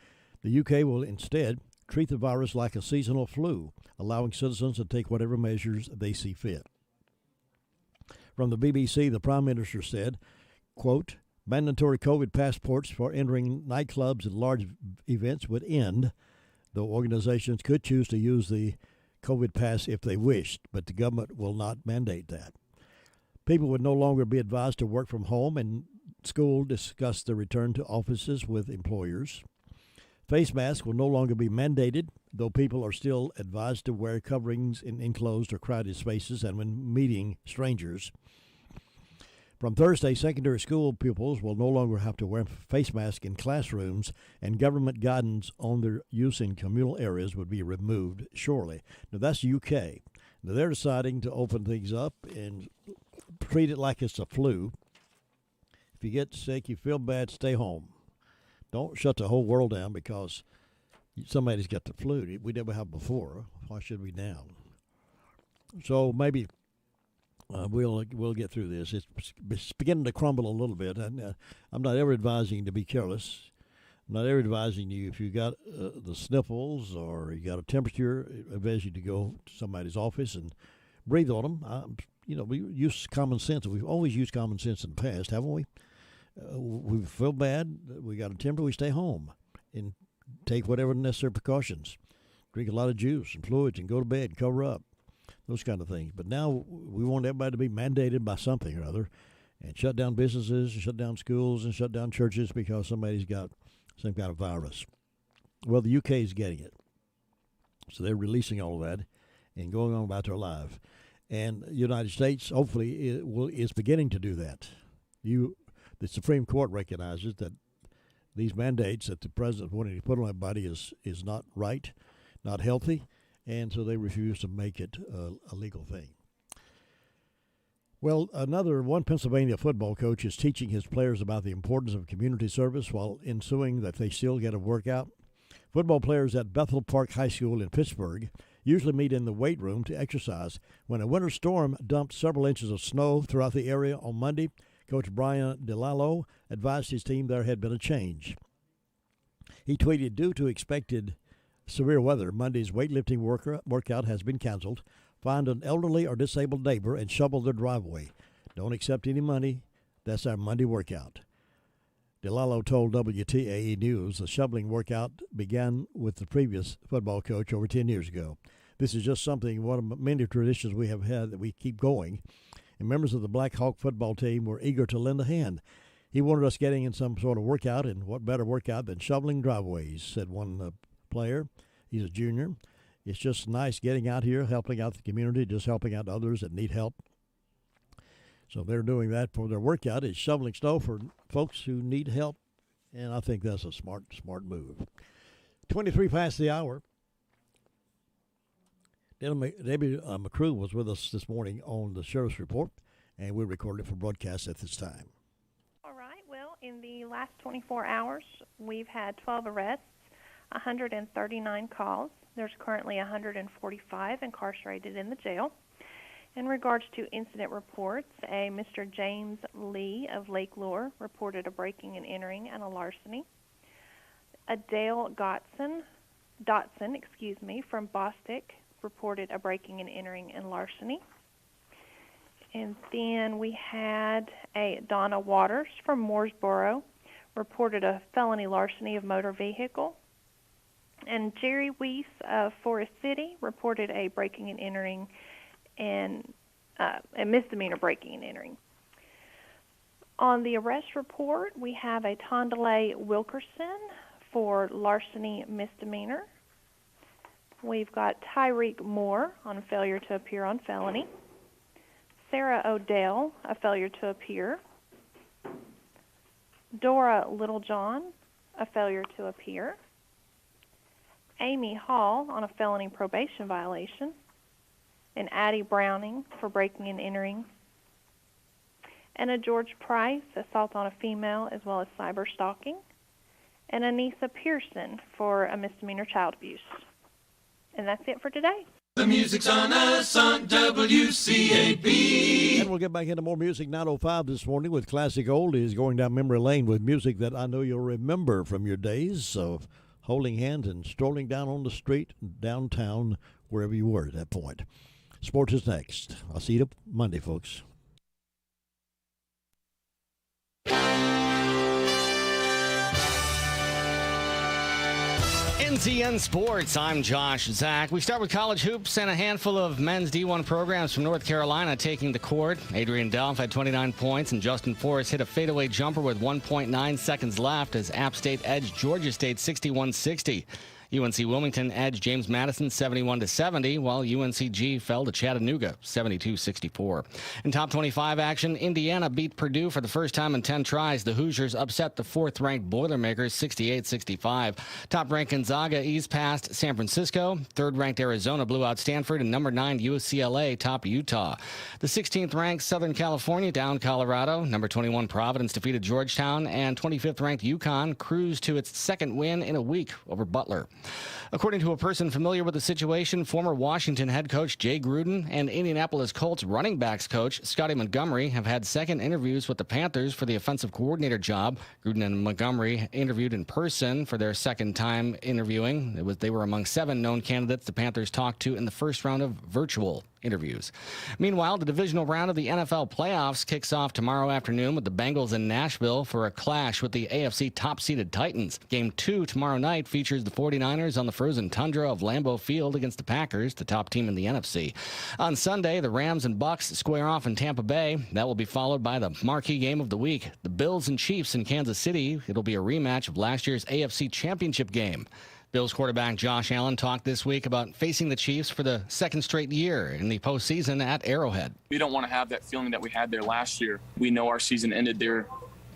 the UK will instead treat the virus like a seasonal flu, allowing citizens to take whatever measures they see fit. From the BBC, the Prime Minister said, quote, mandatory COVID passports for entering nightclubs and large events would end, though organizations could choose to use the COVID pass if they wished, but the government will not mandate that. People would no longer be advised to work from home, and school discussed the return to offices with employers. Face masks will no longer be mandated, though people are still advised to wear coverings in enclosed or crowded spaces and when meeting strangers. From Thursday, secondary school pupils will no longer have to wear face masks in classrooms, and government guidance on their use in communal areas would be removed shortly. Now, that's UK. Now, they're deciding to open things up and treat it like it's a flu. If you get sick, you feel bad, stay home. Don't shut the whole world down because somebody's got the flu. We never have before. Why should we now? So maybe we'll get through this. It's beginning to crumble a little bit. And I'm not ever advising you to be careless. I'm not ever advising you if you got the sniffles or you got a temperature, I advise you to go to somebody's office and breathe on them. We use common sense. We've always used common sense in the past, haven't we? We feel bad, we got a temperature, we stay home and take whatever necessary precautions. Drink a lot of juice and fluids and go to bed and cover up, those kind of things. But now we want everybody to be mandated by something or other and shut down businesses and shut down schools and shut down churches because somebody's got some kind of virus. Well, the UK is getting it. So they're releasing all of that and going on about their life. And the United States, hopefully, is beginning to do that. The Supreme Court recognizes that these mandates that the president wanted to put on everybody is not right, not healthy, and so they refuse to make it a legal thing. Well, one Pennsylvania football coach is teaching his players about the importance of community service while ensuring that they still get a workout. Football players at Bethel Park High School in Pittsburgh usually meet in the weight room to exercise. When a winter storm dumped several inches of snow throughout the area on Monday, Coach Brian DeLallo advised his team there had been a change. He tweeted, due to expected severe weather, Monday's weightlifting workout has been canceled. Find an elderly or disabled neighbor and shovel their driveway. Don't accept any money. That's our Monday workout. DeLallo told WTAE News the shoveling workout began with the previous football coach over 10 years ago. This is just one of many traditions we have had that we keep going. And members of the Black Hawk football team were eager to lend a hand. He wanted us getting in some sort of workout, and what better workout than shoveling driveways, said one player. He's a junior. It's just nice getting out here, helping out the community, just helping out others that need help. So they're doing that for their workout, is shoveling snow for folks who need help, and I think that's a smart move. 23 past the hour. Debbie McCrew was with us this morning on the Sheriff's Report, and we recorded it for broadcast at this time. All right. Well, in the last 24 hours, we've had 12 arrests, 139 calls. There's currently 145 incarcerated in the jail. In regards to incident reports, a Mr. James Lee of Lake Lure reported a breaking and entering and a larceny. A Dale Dotson, from Bostic reported a breaking and entering and larceny. And then we had a Donna Waters from Mooresboro reported a felony larceny of motor vehicle. And Jerry Weiss of Forest City reported a breaking and entering and a misdemeanor breaking and entering. On the arrest report, we have a Tondele Wilkerson for larceny misdemeanor. We've got Tyreek Moore on failure to appear on felony. Sarah Odell, a failure to appear. Dora Littlejohn, a failure to appear. Amy Hall on a felony probation violation. And Addie Browning for breaking and entering. And a George Price, assault on a female as well as cyber stalking. And Anissa Pearson for a misdemeanor child abuse. And that's it for today. The music's on us on WCAB. And we'll get back into more music, 9:05 this morning with Classic Oldies, going down memory lane with music that I know you'll remember from your days of holding hands and strolling down on the street, downtown, wherever you were at that point. Sports is next. I'll see you Monday, folks. NCN Sports, I'm Josh Zach. We start with college hoops and a handful of men's D1 programs from North Carolina taking the court. Adrian Delph had 29 points and Justin Forrest hit a fadeaway jumper with 1.9 seconds left as App State edged Georgia State 61-60. UNC Wilmington edged James Madison 71-70, while UNCG fell to Chattanooga 72-64. In top 25 action, Indiana beat Purdue for the first time in 10 tries. The Hoosiers upset the fourth-ranked Boilermakers 68-65. Top-ranked Gonzaga eased past San Francisco. Third-ranked Arizona blew out Stanford, and number 9 UCLA topped Utah. The 16th-ranked Southern California downed Colorado. Number 21 Providence defeated Georgetown, and 25th-ranked UConn cruised to its second win in a week over Butler. According to a person familiar with the situation, former Washington head coach Jay Gruden and Indianapolis Colts running backs coach Scotty Montgomery have had second interviews with the Panthers for the offensive coordinator job. Gruden and Montgomery interviewed in person for their second time interviewing. They were among 7 known candidates the Panthers talked to in the first round of virtual interviews. Meanwhile, the divisional round of the NFL playoffs kicks off tomorrow afternoon with the Bengals in Nashville for a clash with the AFC top-seeded Titans. Game 2 tomorrow night features the 49ers on the frozen tundra of Lambeau Field against the Packers, the top team in the NFC. On Sunday, the Rams and Bucks square off in Tampa Bay. That will be followed by the marquee game of the week, the Bills and Chiefs in Kansas City. It'll be a rematch of last year's AFC Championship game. Bills quarterback Josh Allen talked this week about facing the Chiefs for the second straight year in the postseason at Arrowhead. We don't want to have that feeling that we had there last year. We know our season ended there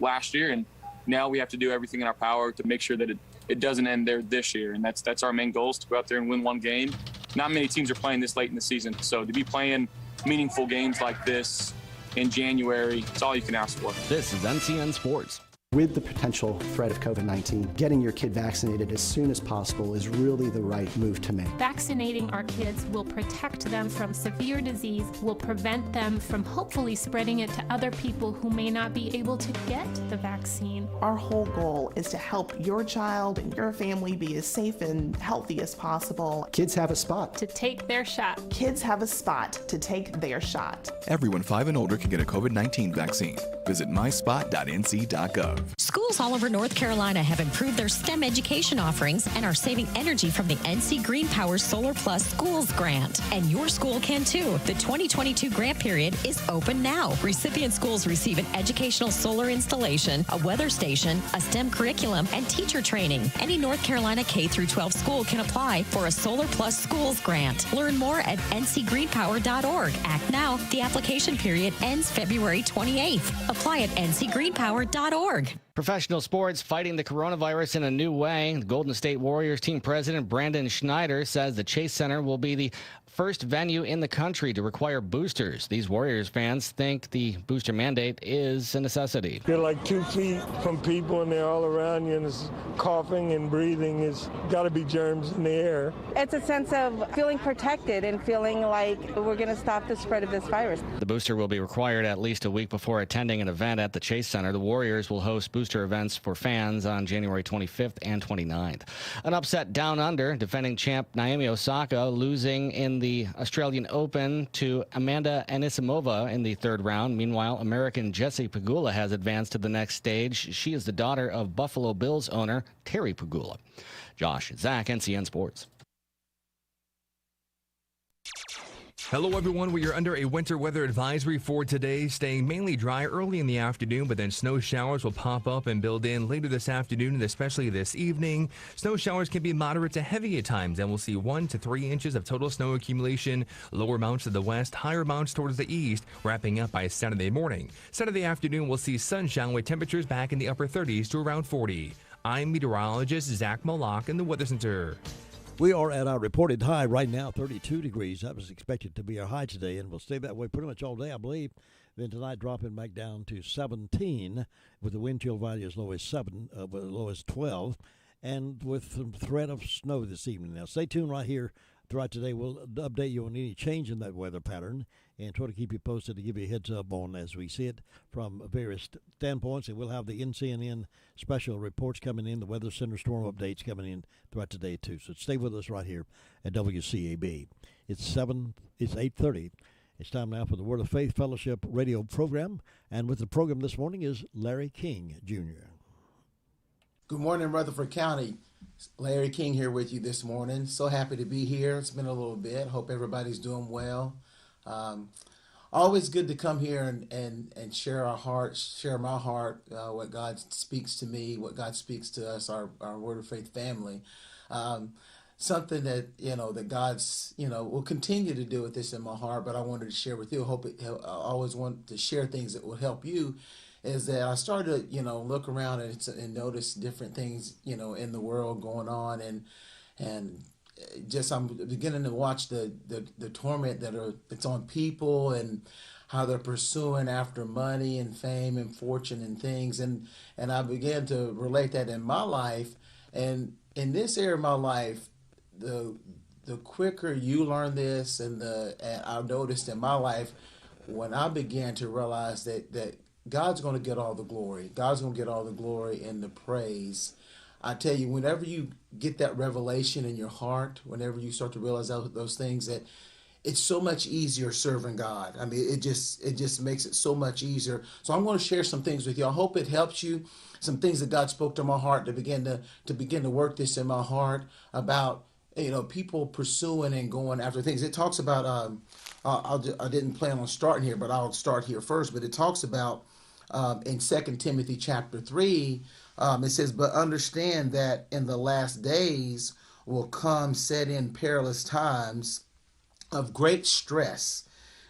last year, and now we have to do everything in our power to make sure that it doesn't end there this year. And that's our main goal, is to go out there and win one game. Not many teams are playing this late in the season, so to be playing meaningful games like this in January, it's all you can ask for. This is NCN Sports. With the potential threat of COVID-19, getting your kid vaccinated as soon as possible is really the right move to make. Vaccinating our kids will protect them from severe disease, will prevent them from hopefully spreading it to other people who may not be able to get the vaccine. Our whole goal is to help your child and your family be as safe and healthy as possible. Kids have a spot to take their shot. Kids have a spot to take their shot. Everyone 5 and older can get a COVID-19 vaccine. Visit myspot.nc.gov. Schools all over North Carolina have improved their STEM education offerings and are saving energy from the NC Green Power Solar Plus Schools Grant. And your school can too. The 2022 grant period is open now. Recipient schools receive an educational solar installation, a weather station, a STEM curriculum, and teacher training. Any North Carolina K-12 school can apply for a Solar Plus Schools Grant. Learn more at ncgreenpower.org. Act now. The application period ends February 28th. Apply at ncgreenpower.org. Professional sports fighting the coronavirus in a new way. The Golden State Warriors team president Brandon Schneider says the Chase Center will be the first venue in the country to require boosters. These Warriors fans think the booster mandate is a necessity. You're like 2 feet from people and they're all around you and it's coughing and breathing. It's got to be germs in the air. It's a sense of feeling protected and feeling like we're going to stop the spread of this virus. The booster will be required at least a week before attending an event at the Chase Center. The Warriors will host booster events for fans on January 25th and 29th. An upset down under, defending champ Naomi Osaka losing in the Australian Open to Amanda Anisimova in the third round. Meanwhile, American Jessie Pegula has advanced to the next stage. She is the daughter of Buffalo Bills owner Terry Pegula. Josh Zach, NCN Sports. Hello, everyone. We are under a winter weather advisory for today, staying mainly dry early in the afternoon, but then snow showers will pop up and build in later this afternoon and especially this evening. Snow showers can be moderate to heavy at times, and we'll see 1 to 3 inches of total snow accumulation. Lower mounts to the west, higher mounts towards the east, wrapping up by Saturday morning. Saturday afternoon, we'll see sunshine with temperatures back in the upper 30s to around 40. I'm meteorologist Zach Moloch in the Weather Center. We are at our reported high right now, 32 degrees. That was expected to be our high today, and we'll stay that way pretty much all day, I believe. Then tonight dropping back down to 17 with the wind chill value as low as 12, and with some threat of snow this evening. Now, stay tuned right here throughout today. We'll update you on any change in that weather pattern and try to keep you posted to give you a heads up on as we see it from various standpoints. And we'll have the NCNN special reports coming in, the Weather Center storm updates coming in throughout today too. So stay with us right here at WCAB. It's 8:30. It's time now for the Word of Faith Fellowship radio program. And with the program this morning is Larry King, Jr. Good morning, Rutherford County. Larry King here with you this morning. So happy to be here. It's been a little bit. Hope everybody's doing well. Always good to come here and share our hearts, share my heart, what God speaks to me, what God speaks to us, our Word of Faith family. Something that, that God's, will continue to do with this in my heart, but I wanted to share with you. I always want to share things that will help you. Is that I started to, look around and notice different things, in the world going on, and just I'm beginning to watch the torment that's on people and how they're pursuing after money and fame and fortune and things, and I began to relate that in my life, and in this area of my life, the quicker you learn this, and I've noticed in my life when I began to realize that God's going to get all the glory. God's going to get all the glory and the praise. I tell you, whenever you get that revelation in your heart, whenever you start to realize those things, that it's so much easier serving God. I mean, it just makes it so much easier. So I'm going to share some things with you. I hope it helps you. Some things that God spoke to my heart to begin to work this in my heart about people pursuing and going after things. It talks about I didn't plan on starting here, but I'll start here first. But it talks about in 2 Timothy chapter 3, it says, "But understand that in the last days will come set in perilous times of great stress."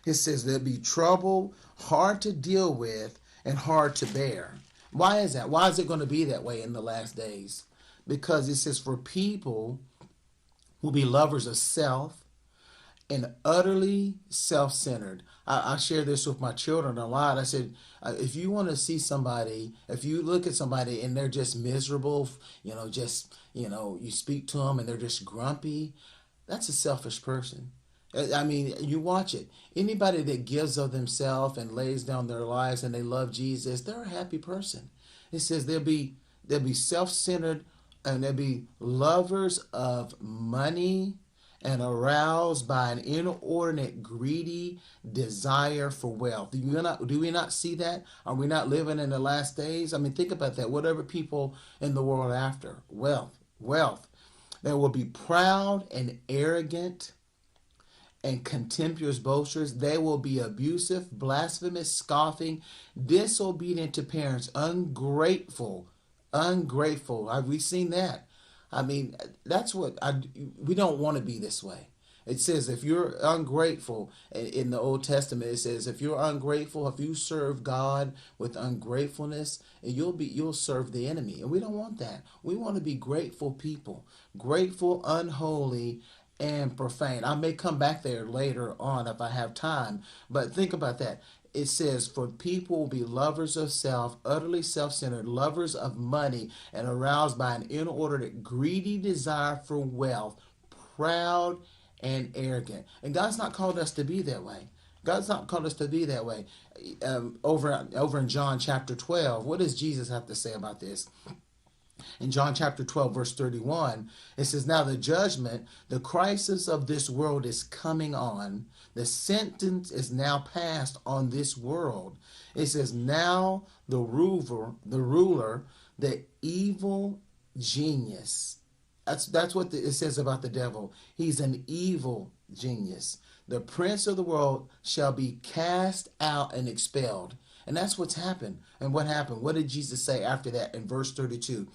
It says there'll be trouble, hard to deal with, and hard to bear. Why is that? Why is it going to be that way in the last days? Because it says, "For people will be lovers of self and utterly self-centered." I share this with my children a lot. I said, if you want to see somebody, if you look at somebody and they're just miserable, you speak to them and they're just grumpy, that's a selfish person. I mean, you watch it. Anybody that gives of themselves and lays down their lives and they love Jesus, they're a happy person. It says they'll be self-centered, and they'll be lovers of money and aroused by an inordinate, greedy desire for wealth. Do we not see that? Are we not living in the last days? I mean, think about that. Whatever people in the world are after, wealth. They will be proud and arrogant and contemptuous boasters. They will be abusive, blasphemous, scoffing, disobedient to parents, ungrateful. Have we seen that? I mean, that's we don't want to be this way. It says if you're ungrateful, in the Old Testament, it says if you're ungrateful, if you serve God with ungratefulness, you'll serve the enemy. And we don't want that. We want to be grateful people, grateful, unholy, and profane. I may come back there later on if I have time, but think about that. It says, "For people will be lovers of self, utterly self-centered, lovers of money, and aroused by an inordinate, greedy desire for wealth, proud and arrogant." And God's not called us to be that way. God's not called us to be that way. Over in John chapter 12, what does Jesus have to say about this? In John chapter 12, verse 31, it says, "Now the judgment, the crisis of this world is coming on. The sentence is now passed on this world." It says, "Now the ruler, the evil genius." That's what it says about the devil. He's an evil genius. "The prince of the world shall be cast out and expelled." And that's what's happened. And what happened? What did Jesus say after that in verse 32?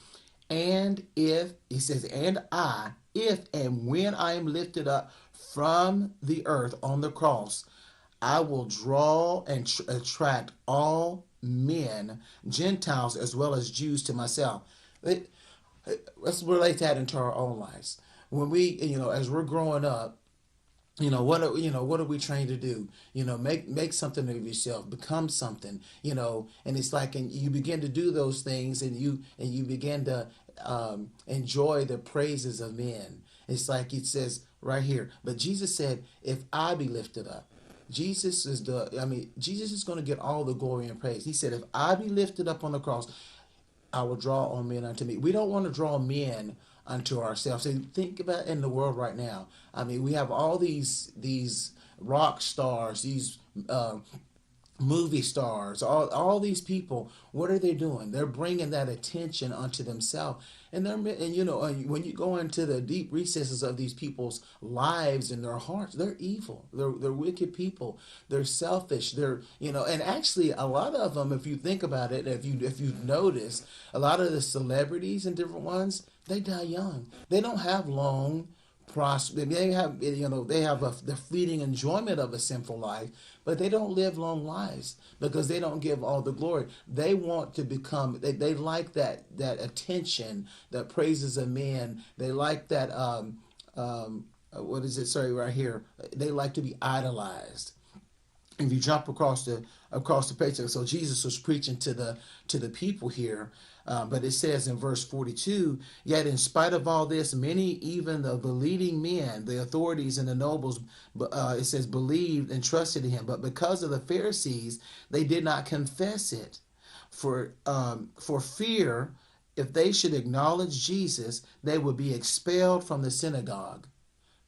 "And if," he says, "if and when I am lifted up from the earth on the cross, I will draw and attract all men, Gentiles as well as Jews, to myself." Let's relate that into our own lives. When we, as we're growing up, what are we trained to do? Make something of yourself, become something, and it's like, and you begin to do those things, and you begin to enjoy the praises of men. It's like it says right here, but Jesus said, "If I be lifted up," Jesus is going to get all the glory and praise. He said, "If I be lifted up on the cross, I will draw all men unto me." We don't want to draw men unto ourselves. And think about in the world right now. I mean, we have all these rock stars, these movie stars, all these people, what are they doing? They're bringing that attention onto themselves, and when you go into the deep recesses of these people's lives and their hearts, they're evil, they're wicked people, they're selfish, and actually a lot of them, if you think about it, if you've noticed, a lot of the celebrities and different ones, they die young. They don't have long they have the fleeting enjoyment of a sinful life, but they don't live long lives because they don't give all the glory. They want to become, they like that attention, that praises of men. They like that what is it, sorry, right here, they like to be idolized. If you jump across the page, so Jesus was preaching to the people here, but it says in verse 42, yet in spite of all this, many, even of the leading men, the authorities and the nobles, it says, believed and trusted in him. But because of the Pharisees, they did not confess it, for fear, if they should acknowledge Jesus, they would be expelled from the synagogue.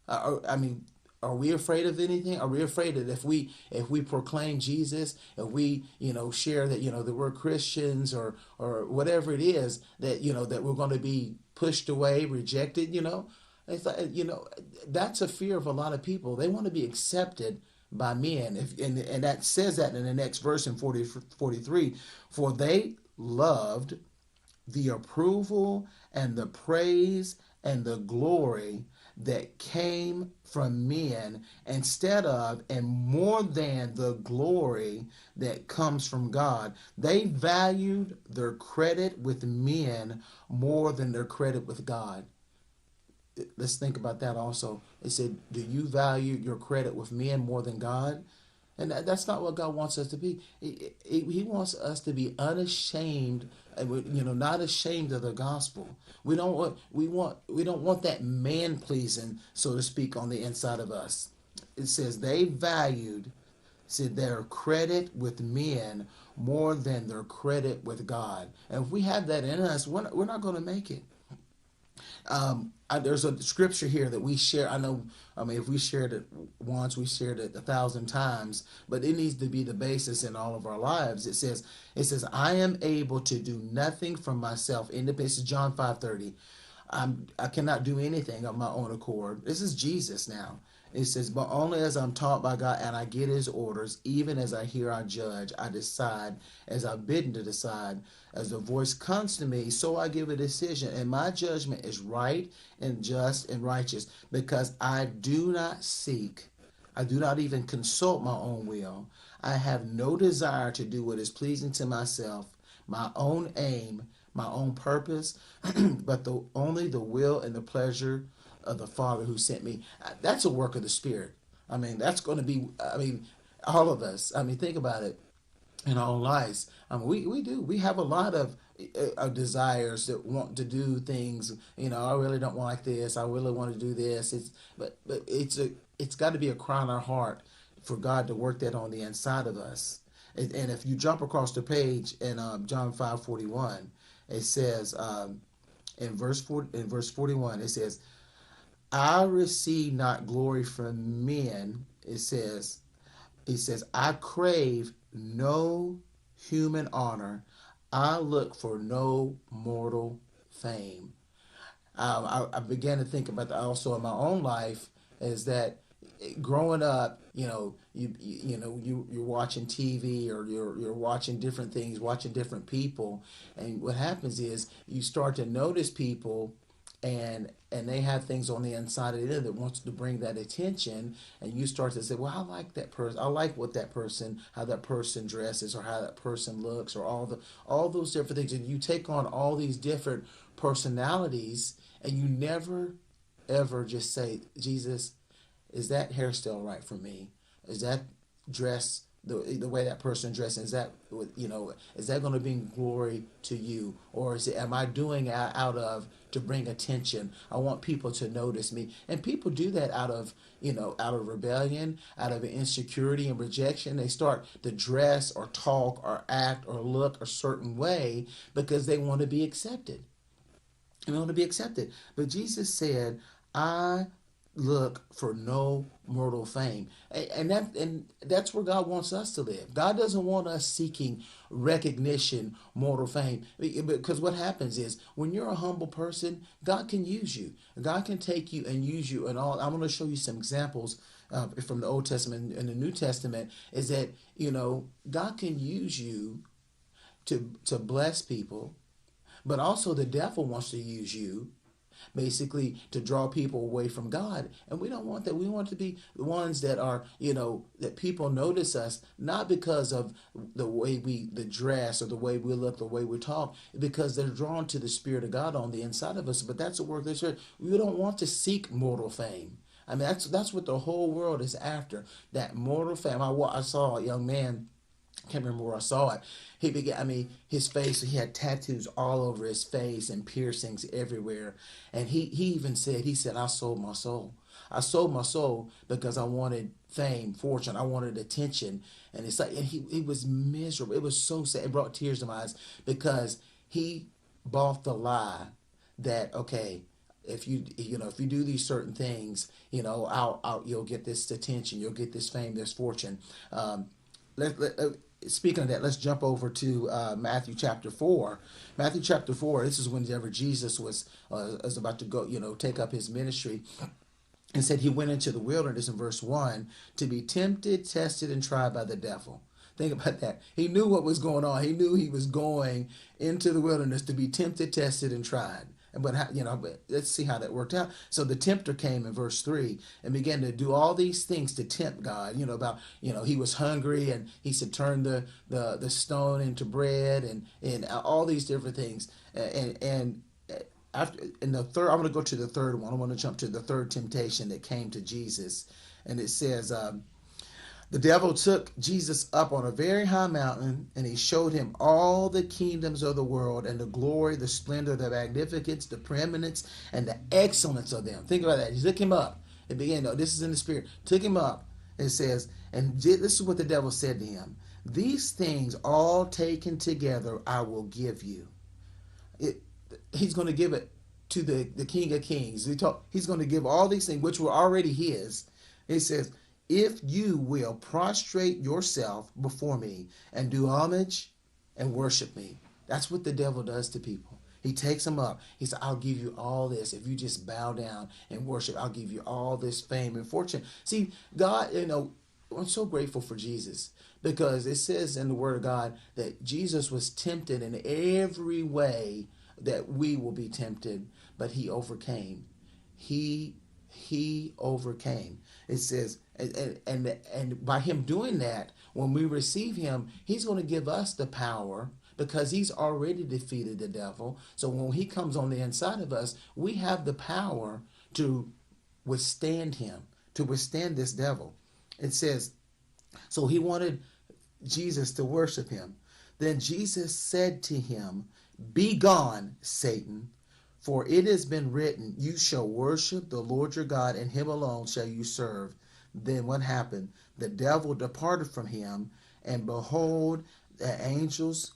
Are we afraid of anything? Are we afraid that if we proclaim Jesus, if we share that that we're Christians or whatever it is, that that we're going to be pushed away, rejected? It's like, that's a fear of a lot of people. They want to be accepted by men, and that says that in the next verse in 43, for they loved the approval and the praise and the glory that came from men instead of and more than the glory that comes from God. They valued their credit with men more than their credit with God. Let's think about that also. It said, do you value your credit with men more than God? And that's not what God wants us to be. He wants us to be unashamed, not ashamed of the gospel. We don't want that man pleasing, so to speak, on the inside of us. It says they valued their credit with men more than their credit with God. And if we have that in us, we're not going to make it. There's a scripture here that we share. If we shared it once, we shared it 1,000 times, but it needs to be the basis in all of our lives. It says, I am able to do nothing from myself. This is John 5:30. I cannot do anything of my own accord. This is Jesus now. It says, but only as I'm taught by God and I get his orders, even as I hear I judge, I decide as I'm bidden to decide. As the voice comes to me, so I give a decision. And my judgment is right and just and righteous, because I do not even consult my own will. I have no desire to do what is pleasing to myself, my own aim, my own purpose, but only the will and the pleasure of the Father who sent me. That's a work of the Spirit. That's going to be, all of us. Think about it in our own lives. We have a lot of desires that want to do things. I really don't like this. I really want to do this. But it's got to be a cry in our heart for God to work that on the inside of us. And if you jump across the page in John 5:41, it says in verse 41, it says, I receive not glory from men. It says, I crave no human honor. I look for no mortal fame. I began to think about that also in my own life, is that growing up, you're watching TV or you're watching different things, watching different people, and what happens is you start to notice people, and they have things on the inside of them that wants to bring that attention, and you start to say, well, I like that person. I like what that person, how that person dresses, or how that person looks, or all those different things. And you take on all these different personalities, and you never, ever just say, Jesus, is that hairstyle right for me? Is that dress, the way that person dresses, is that going to bring glory to you? Or am I doing out of to bring attention? I want people to notice me. And people do that out of rebellion, out of insecurity and rejection. They start to dress or talk or act or look a certain way because they want to be accepted. They want to be accepted. But Jesus said, I look for no mortal fame, and that's where God wants us to live. God doesn't want us seeking recognition, mortal fame, because what happens is when you're a humble person, God can use you. God can take you and use you. And all I'm going to show you some examples from the Old Testament and the New Testament. Is that God can use you to bless people, but also the devil wants to use you basically to draw people away from God. And we don't want that. We want to be the ones that are, that people notice us, not because of the way the dress or the way we look, the way we talk, because they're drawn to the Spirit of God on the inside of us. But that's the work that's we don't want to seek mortal fame. I mean, that's what the whole world is after, that mortal fame. I saw a young man, can't remember where I saw it. His face, he had tattoos all over his face and piercings everywhere. And he even said, I sold my soul. I sold my soul because I wanted fame, fortune. I wanted attention. And it's like, and he was miserable. It was so sad. It brought tears to my eyes because he bought the lie that, okay, if you do these certain things, you'll get this attention, you'll get this fame, this fortune. Speaking of that, let's jump over to Matthew chapter 4. Matthew chapter 4, this is whenever Jesus was about to go, take up his ministry. And said he went into the wilderness in verse 1 to be tempted, tested, and tried by the devil. Think about that. He knew what was going on. He knew he was going into the wilderness to be tempted, tested, and tried. But let's see how that worked out. So the tempter came in verse 3 and began to do all these things to tempt God. He was hungry and he said, turn the stone into bread and all these different things. And after in the third, I'm going to go to the third one. I want to jump to the third temptation that came to Jesus, and it says. The devil took Jesus up on a very high mountain, and he showed him all the kingdoms of the world and the glory, the splendor, the magnificence, the preeminence, and the excellence of them. Think about that. He took him up. It began, this is in the spirit. Took him up. It says, and this is what the devil said to him. These things all taken together I will give you. He's going to give it to the King of Kings. He's going to give all these things, which were already his. He says, if you will prostrate yourself before me and do homage and worship me. That's what the devil does to people. He takes them up. He said, I'll give you all this. If you just bow down and worship, I'll give you all this fame and fortune. See, God, I'm so grateful for Jesus because it says in the Word of God that Jesus was tempted in every way that we will be tempted, but he overcame. He overcame. It says, and by him doing that, when we receive him, he's going to give us the power because he's already defeated the devil. So when he comes on the inside of us, we have the power to withstand him, to withstand this devil. It says, so he wanted Jesus to worship him. Then Jesus said to him, be gone, Satan. For it has been written, you shall worship the Lord your God, and him alone shall you serve. Then what happened? The devil departed from him, and behold, angels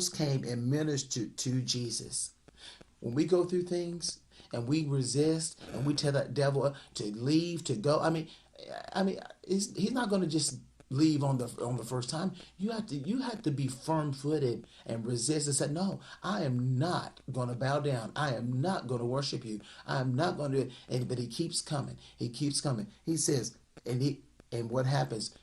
came and ministered to Jesus. When we go through things and we resist and we tell that devil to leave, to go, he's not going to just leave on the first time. You have to be firm-footed and resist and say, no, I am not going to bow down. I am not going to worship you. I am not going to. But he keeps coming. He keeps coming. He says, and what happens?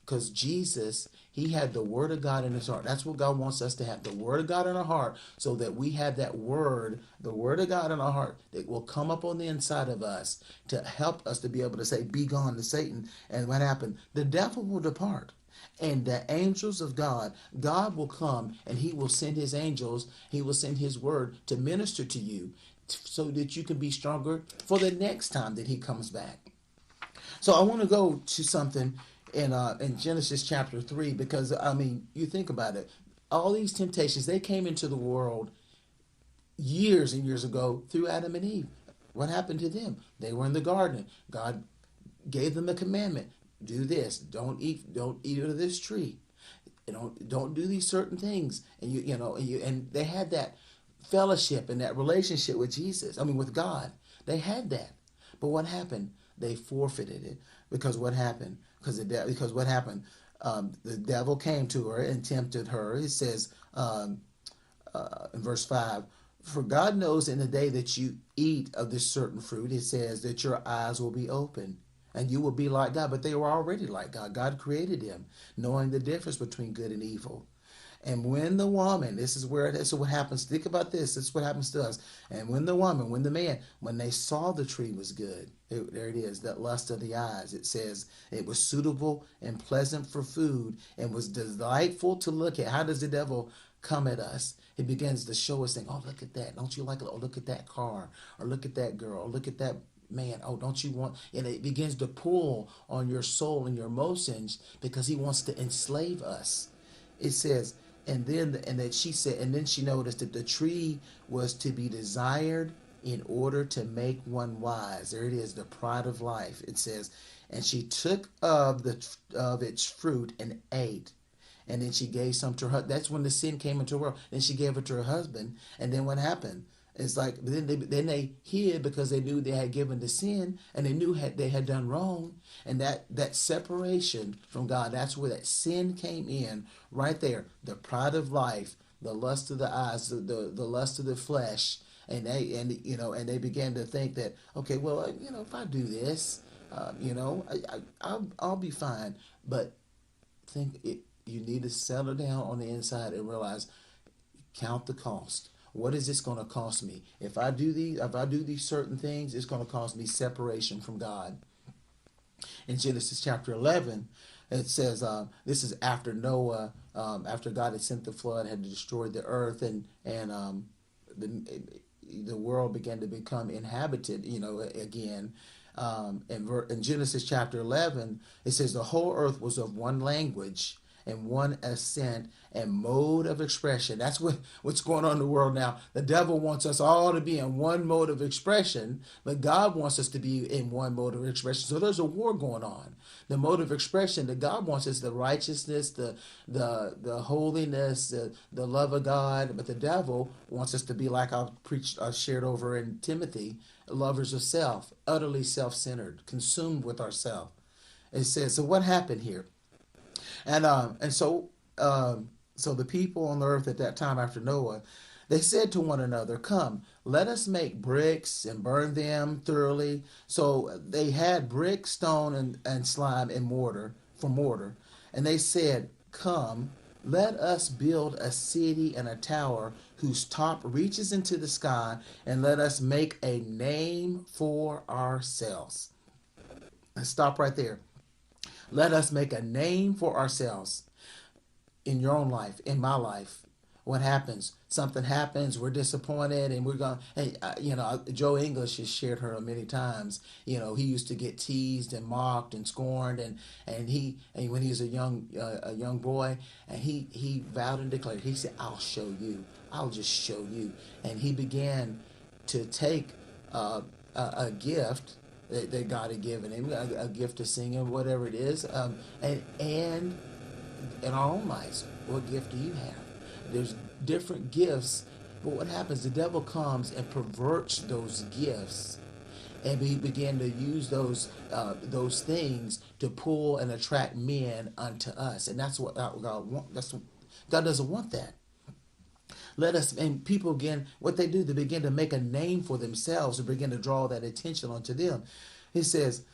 Because Jesus, he had the Word of God in his heart. That's what God wants us to have, the Word of God in our heart, so that we have that Word, the Word of God in our heart, that will come up on the inside of us to help us to be able to say, be gone to Satan. And what happened? The devil will depart. And the angels of God will come and he will send his angels, he will send his Word to minister to you so that you can be stronger for the next time that he comes back. So I want to go to something in Genesis chapter 3, because, you think about it. All these temptations, they came into the world years and years ago through Adam and Eve. What happened to them? They were in the garden. God gave them a commandment. Do this. Don't eat of this tree. Don't do these certain things. And and they had that fellowship and that relationship with Jesus. With God. They had that. But what happened? They forfeited it. Because what happened? Because what happened? The devil came to her and tempted her. It says in verse 5, for God knows in the day that you eat of this certain fruit, it says that your eyes will be open and you will be like God. But they were already like God. God created them, knowing the difference between good and evil. And when the woman, this is what happens. Think about this. This is what happens to us. And when the woman, when the man, when they saw the tree was good, there it is, that lust of the eyes. It says it was suitable and pleasant for food and was delightful to look at. How does the devil come at us? He begins to show us things. Oh, look at that. Don't you like it? Oh, look at that car. Or look at that girl. Or look at that man. Oh, don't you want? And it begins to pull on your soul and your emotions because he wants to enslave us. It says, and then she noticed that the tree was to be desired in order to make one wise. There it is, the pride of life. It says, and she took of its fruit and ate. And then she gave some to her. That's when the sin came into the world. Then she gave it to her husband. And then what happened? It's like then they hid because they knew they had given the sin, and they knew they had done wrong. And that separation from God, that's where that sin came in right there. The pride of life, the lust of the eyes, the lust of the flesh, and they began to think that, okay, well, if I do this, I'll be fine. But you need to settle down on the inside and realize, count the cost. What is this going to cost me? If I do these certain things, it's going to cost me separation from God. In Genesis chapter 11, it says this is after Noah, after God had sent the flood, had destroyed the earth, and the world began to become inhabited, again. In Genesis chapter 11, it says the whole earth was of one language and one assent and mode of expression. That's what's going on in the world now. The devil wants us all to be in one mode of expression, but God wants us to be in one mode of expression. So there's a war going on. The mode of expression that God wants is the righteousness, the holiness, the love of God, but the devil wants us to be like I shared over in Timothy, lovers of self, utterly self-centered, consumed with ourselves. It says, so what happened here? And so the people on the earth at that time after Noah, they said to one another, come, let us make bricks and burn them thoroughly. So they had brick, stone, and slime and mortar. And they said, come, let us build a city and a tower whose top reaches into the sky, and let us make a name for ourselves. Let's stop right there. Let us make a name for ourselves. In your own life, in my life, what happens? Something happens, we're disappointed, and we're going, hey, Joe English has shared her many times. He used to get teased and mocked and scorned, and when he was a young boy, and he vowed and declared, he said, I'll show you. I'll just show you. And he began to take a gift that God had given him, a gift of singing, whatever it is, and in our own lives, what gift do you have? There's different gifts, but what happens? The devil comes and perverts those gifts, and we begin to use those things to pull and attract men unto us, and that's what God wants. God doesn't want that. And people again, what they do, they begin to make a name for themselves and begin to draw that attention onto them. He says,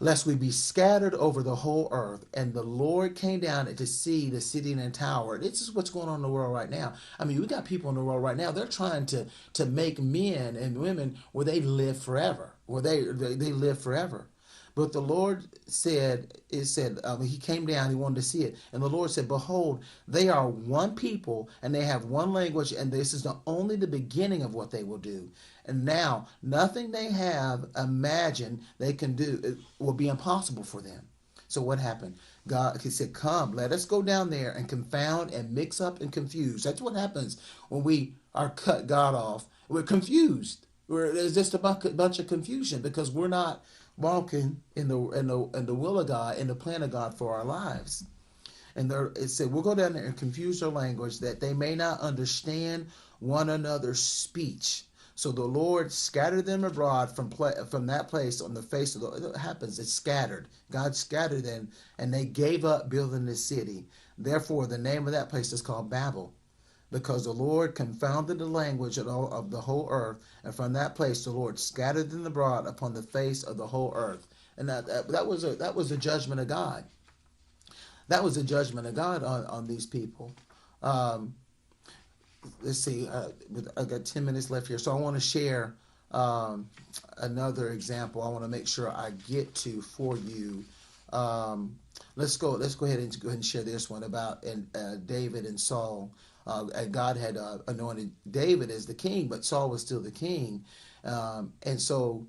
lest we be scattered over the whole earth. And the Lord came down to see the city and the tower. This is what's going on in the world right now. I mean, we got people in the world right now, they're trying to make men and women where they live forever, where they live forever. But the Lord said, he came down, he wanted to see it. And the Lord said, behold, they are one people and they have one language, and this is only the beginning of what they will do. And now, nothing they have imagined they can do it will be impossible for them. So what happened? He said, come, let us go down there and confound and mix up and confuse. That's what happens when we are cut God off. We're confused. There's just a bunch of confusion because we're not walking in the will of God, in the plan of God for our lives. And it said, we'll go down there and confuse their language that they may not understand one another's speech. So the Lord scattered them abroad from that place on the face of the. It happens. It's scattered. God scattered them, and they gave up building the city. Therefore, the name of that place is called Babel, because the Lord confounded the language of the whole earth, and from that place the Lord scattered them abroad upon the face of the whole earth. And that was a judgment of God. That was a judgment of God on these people. Let's see, I got 10 minutes left here, so I want to share another example I want to make sure I get to for you. Let's go ahead and share this one about David and Saul. God had anointed David as the king, but Saul was still the king. And so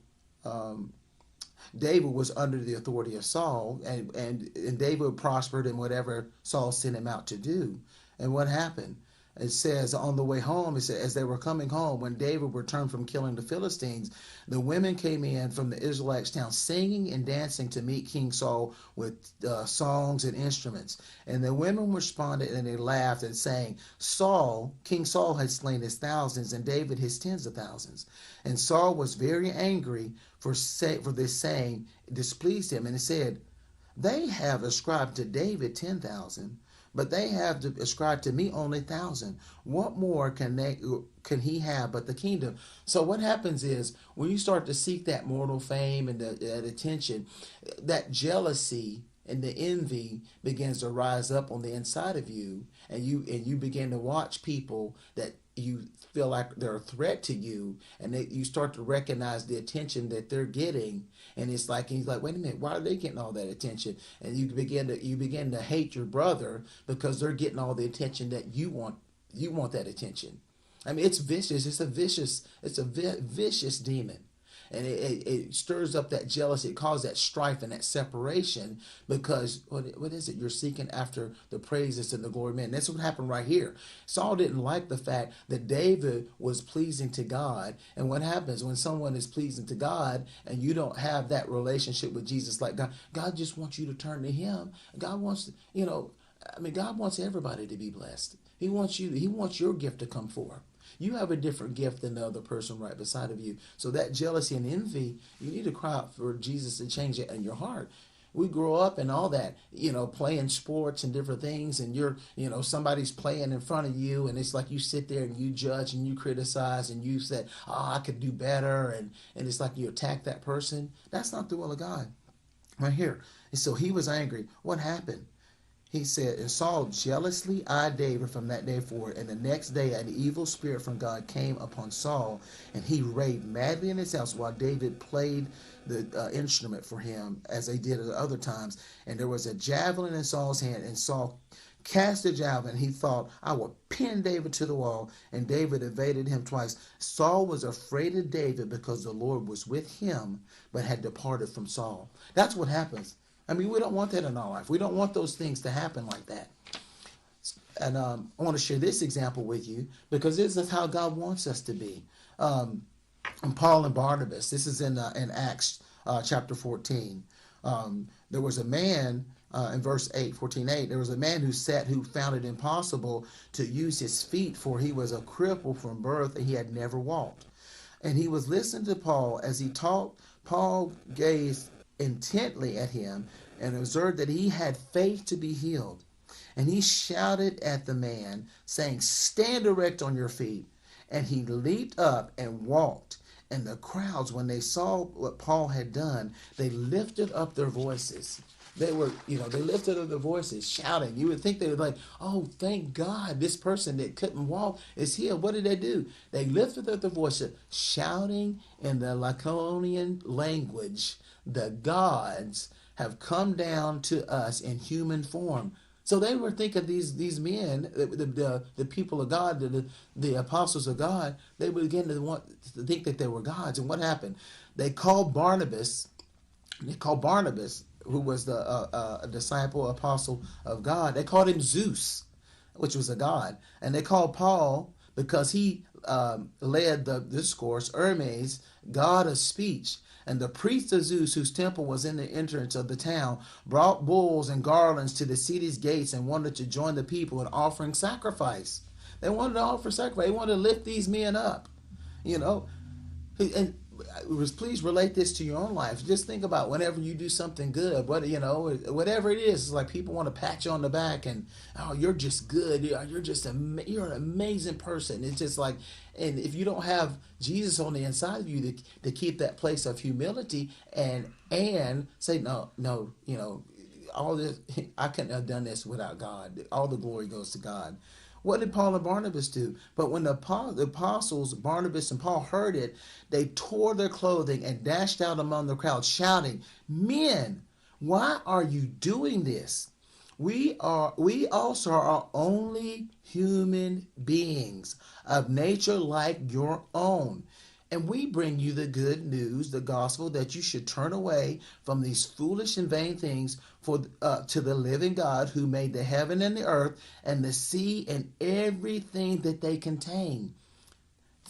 David was under the authority of Saul, and David prospered in whatever Saul sent him out to do. And what happened? It says on the way home, it says, as they were coming home, when David returned from killing the Philistines, the women came in from the Israelites' town singing and dancing to meet King Saul with songs and instruments. And the women responded and they laughed and sang, King Saul had slain his thousands and David his tens of thousands. And Saul was very angry for this saying, displeased him. And he said, they have ascribed to David 10,000. But they have ascribed to me only 1,000. What more can he have but the kingdom? So what happens is when you start to seek that mortal fame and that attention, that jealousy and the envy begins to rise up on the inside of you, and you begin to watch people that you feel like they're a threat to you, and you start to recognize the attention that they're getting, and he's like, wait a minute, why are they getting all that attention? And you begin to hate your brother because they're getting all the attention that you want. You want that attention. I mean, it's vicious. It's a vicious demon. And it stirs up that jealousy. It causes that strife and that separation because, what is it? You're seeking after the praises and the glory of men. That's what happened right here. Saul didn't like the fact that David was pleasing to God. And what happens when someone is pleasing to God and you don't have that relationship with Jesus like God? God just wants you to turn to him. God wants, God wants everybody to be blessed. He wants your gift to come forth. You have a different gift than the other person right beside of you. So that jealousy and envy, you need to cry out for Jesus to change it in your heart. We grow up and all that, playing sports and different things, and somebody's playing in front of you, and it's like you sit there and you judge and you criticize and you say, I could do better, and it's like you attack that person. That's not the will of God. Right here. And so he was angry. What happened? He said, and Saul jealously eyed David from that day forward. And the next day, an evil spirit from God came upon Saul, and he raved madly in his house while David played the instrument for him, as they did at other times. And there was a javelin in Saul's hand, and Saul cast the javelin. He thought, I will pin David to the wall. And David evaded him twice. Saul was afraid of David because the Lord was with him, but had departed from Saul. That's what happens. I mean, we don't want that in our life. We don't want those things to happen like that. And I want to share this example with you because this is how God wants us to be. And Paul and Barnabas, this is in Acts chapter 14. There was a man, in verse 14:8, there was a man who found it impossible to use his feet, for he was a cripple from birth and he had never walked. And he was listening to Paul as he talked. Paul gazed intently at him and observed that he had faith to be healed. And he shouted at the man, saying, stand erect on your feet. And he leaped up and walked. And the crowds, when they saw what Paul had done, they lifted up their voices. They lifted up their voices, shouting. You would think they would oh, thank God, this person that couldn't walk is healed. What did they do? They lifted up their voices, shouting in the Lycaonian language, the gods have come down to us in human form. So they were thinking these men, the people of God, the apostles of God, they began to think that they were gods. And what happened? They called Barnabas, who was a disciple, apostle of God. They called him Zeus, which was a god. And they called Paul, because he led the discourse, Hermes, god of speech. And the priest of Zeus, whose temple was in the entrance of the town, brought bulls and garlands to the city's gates and wanted to join the people in offering sacrifice. They wanted to offer sacrifice. They wanted to lift these men up. And please relate this to your own life. Just think about whenever you do something good, whatever it is. It's like people want to pat you on the back and, oh, you're just good. You're you're an amazing person. It's just like, and if you don't have Jesus on the inside of you to keep that place of humility and say, no, all this, I couldn't have done this without God. All the glory goes to God. What did Paul and Barnabas do? But when the apostles, Barnabas and Paul, heard it, they tore their clothing and dashed out among the crowd, shouting, "Men, why are you doing this? We also are only human beings of nature like your own. And we bring you the good news, the gospel, that you should turn away from these foolish and vain things to the living God who made the heaven and the earth and the sea and everything that they contain."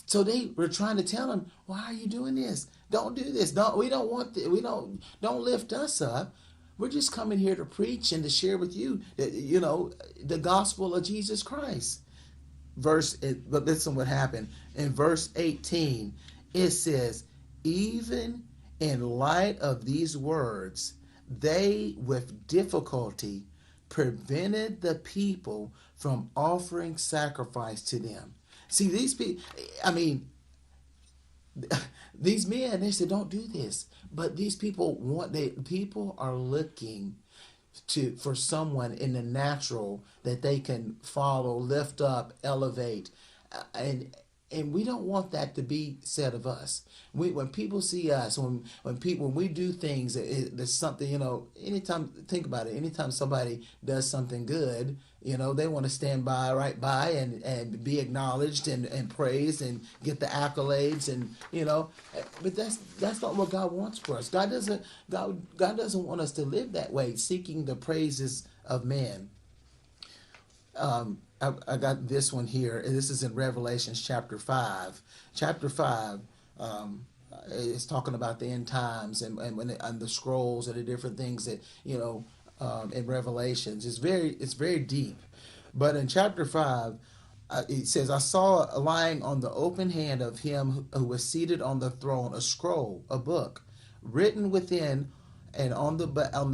So they were trying to tell him, why are you doing this? Don't do this. Don't lift us up. We're just coming here to preach and to share with you, the gospel of Jesus Christ. But listen what happened. In verse 18, it says, even in light of these words, they with difficulty prevented the people from offering sacrifice to them. See, these people, these men, they said, don't do this. But these people are looking for someone in the natural that they can follow, lift up, elevate, and we don't want that to be said of us. When people see us, when we do things, there's something, anytime, think about it, anytime somebody does something good, they want to stand right by and be acknowledged and praised and get the accolades but that's not what God wants for us. God doesn't want us to live that way, seeking the praises of man. I got this one here. This is in Revelation chapter 5. Chapter 5 is talking about the end times and the scrolls and the different things that in Revelations. It's very deep. But in chapter 5, it says, I saw lying on the open hand of him who was seated on the throne a scroll, a book, written within and on the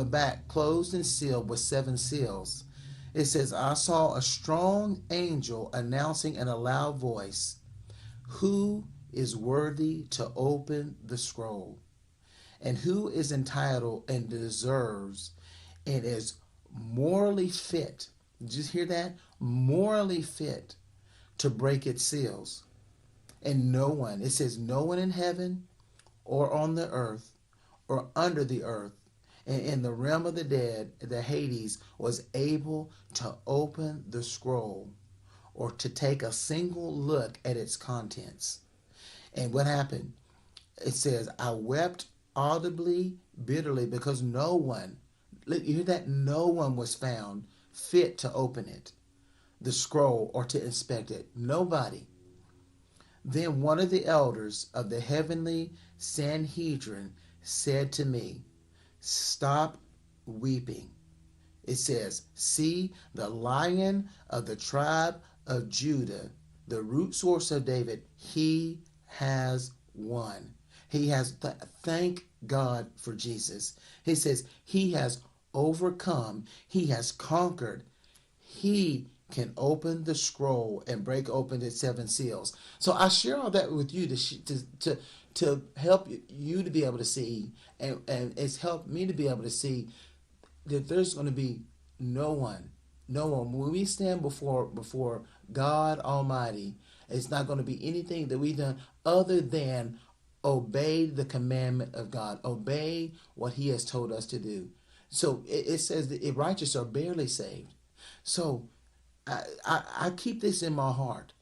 back, closed and sealed with 7 seals. It says, I saw a strong angel announcing in a loud voice, who is worthy to open the scroll, and who is entitled and deserves and is morally fit. Did you hear that? Morally fit to break its seals. And no one, it says, no one in heaven or on the earth or under the earth and in the realm of the dead, the Hades, was able to open the scroll or to take a single look at its contents. And what happened? It says, I wept audibly, bitterly, because no one, you hear that? No one was found fit to open it, the scroll, or to inspect it. Nobody. Then one of the elders of the heavenly Sanhedrin said to me, stop weeping. It says, see, the Lion of the tribe of Judah, the root source of David, he has won. He has, thank God for Jesus. He says, he has overcome. He has conquered. He can open the scroll and break open its 7 seals. So I share all that with you to help you to be able to see, and it's helped me to be able to see that there's going to be no one. When we stand before God Almighty, it's not going to be anything that we've done other than obey the commandment of God, obey what he has told us to do. So it says that the righteous are barely saved. So I keep this in my heart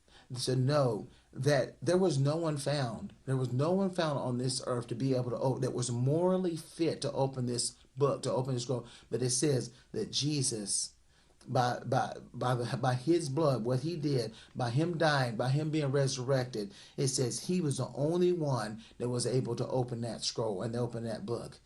to know that there was no one found. There was no one found on this earth to be able to that was morally fit to open this book, to open this scroll. But it says that Jesus by his blood, what he did, by him dying, by him being resurrected, it says he was the only one that was able to open that scroll and open that book.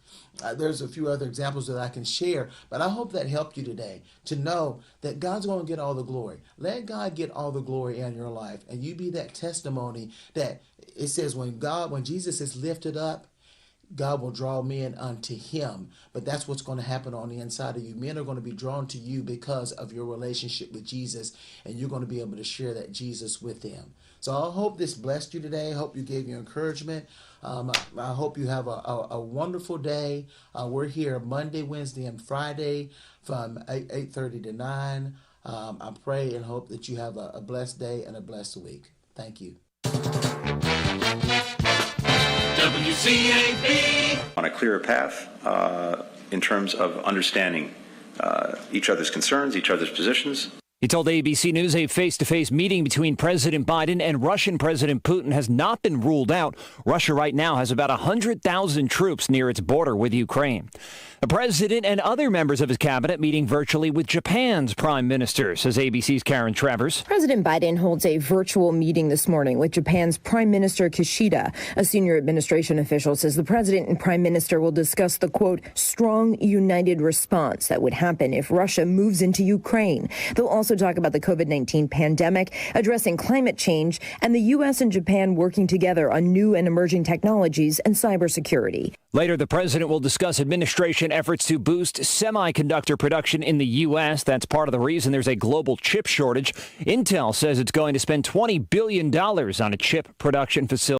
There's a few other examples that I can share, but I hope that helped you today to know that God's going to get all the glory. Let God get all the glory in your life, and you be that testimony that it says when Jesus is lifted up, God will draw men unto him. But that's what's going to happen on the inside of you. Men are going to be drawn to you because of your relationship with Jesus, and you're going to be able to share that Jesus with them. So I hope this blessed you today. I hope you gave you encouragement. I hope you have a wonderful day. We're here Monday, Wednesday, and Friday from 8:30 to 9. I pray and hope that you have a blessed day and a blessed week. Thank you. WCAB. On a clearer path in terms of understanding each other's concerns, each other's positions. He told ABC News a face-to-face meeting between President Biden and Russian President Putin has not been ruled out. Russia right now has about 100,000 troops near its border with Ukraine. The president and other members of his cabinet meeting virtually with Japan's prime minister, says ABC's Karen Travers. President Biden holds a virtual meeting this morning with Japan's Prime Minister Kishida. A senior administration official says the president and prime minister will discuss the, quote, strong, united response that would happen if Russia moves into Ukraine. They'll also talk about the COVID-19 pandemic, addressing climate change, and the U.S. and Japan working together on new and emerging technologies and cybersecurity. Later, the president will discuss administration efforts to boost semiconductor production in the U.S. That's part of the reason there's a global chip shortage. Intel says it's going to spend $20 billion on a chip production facility.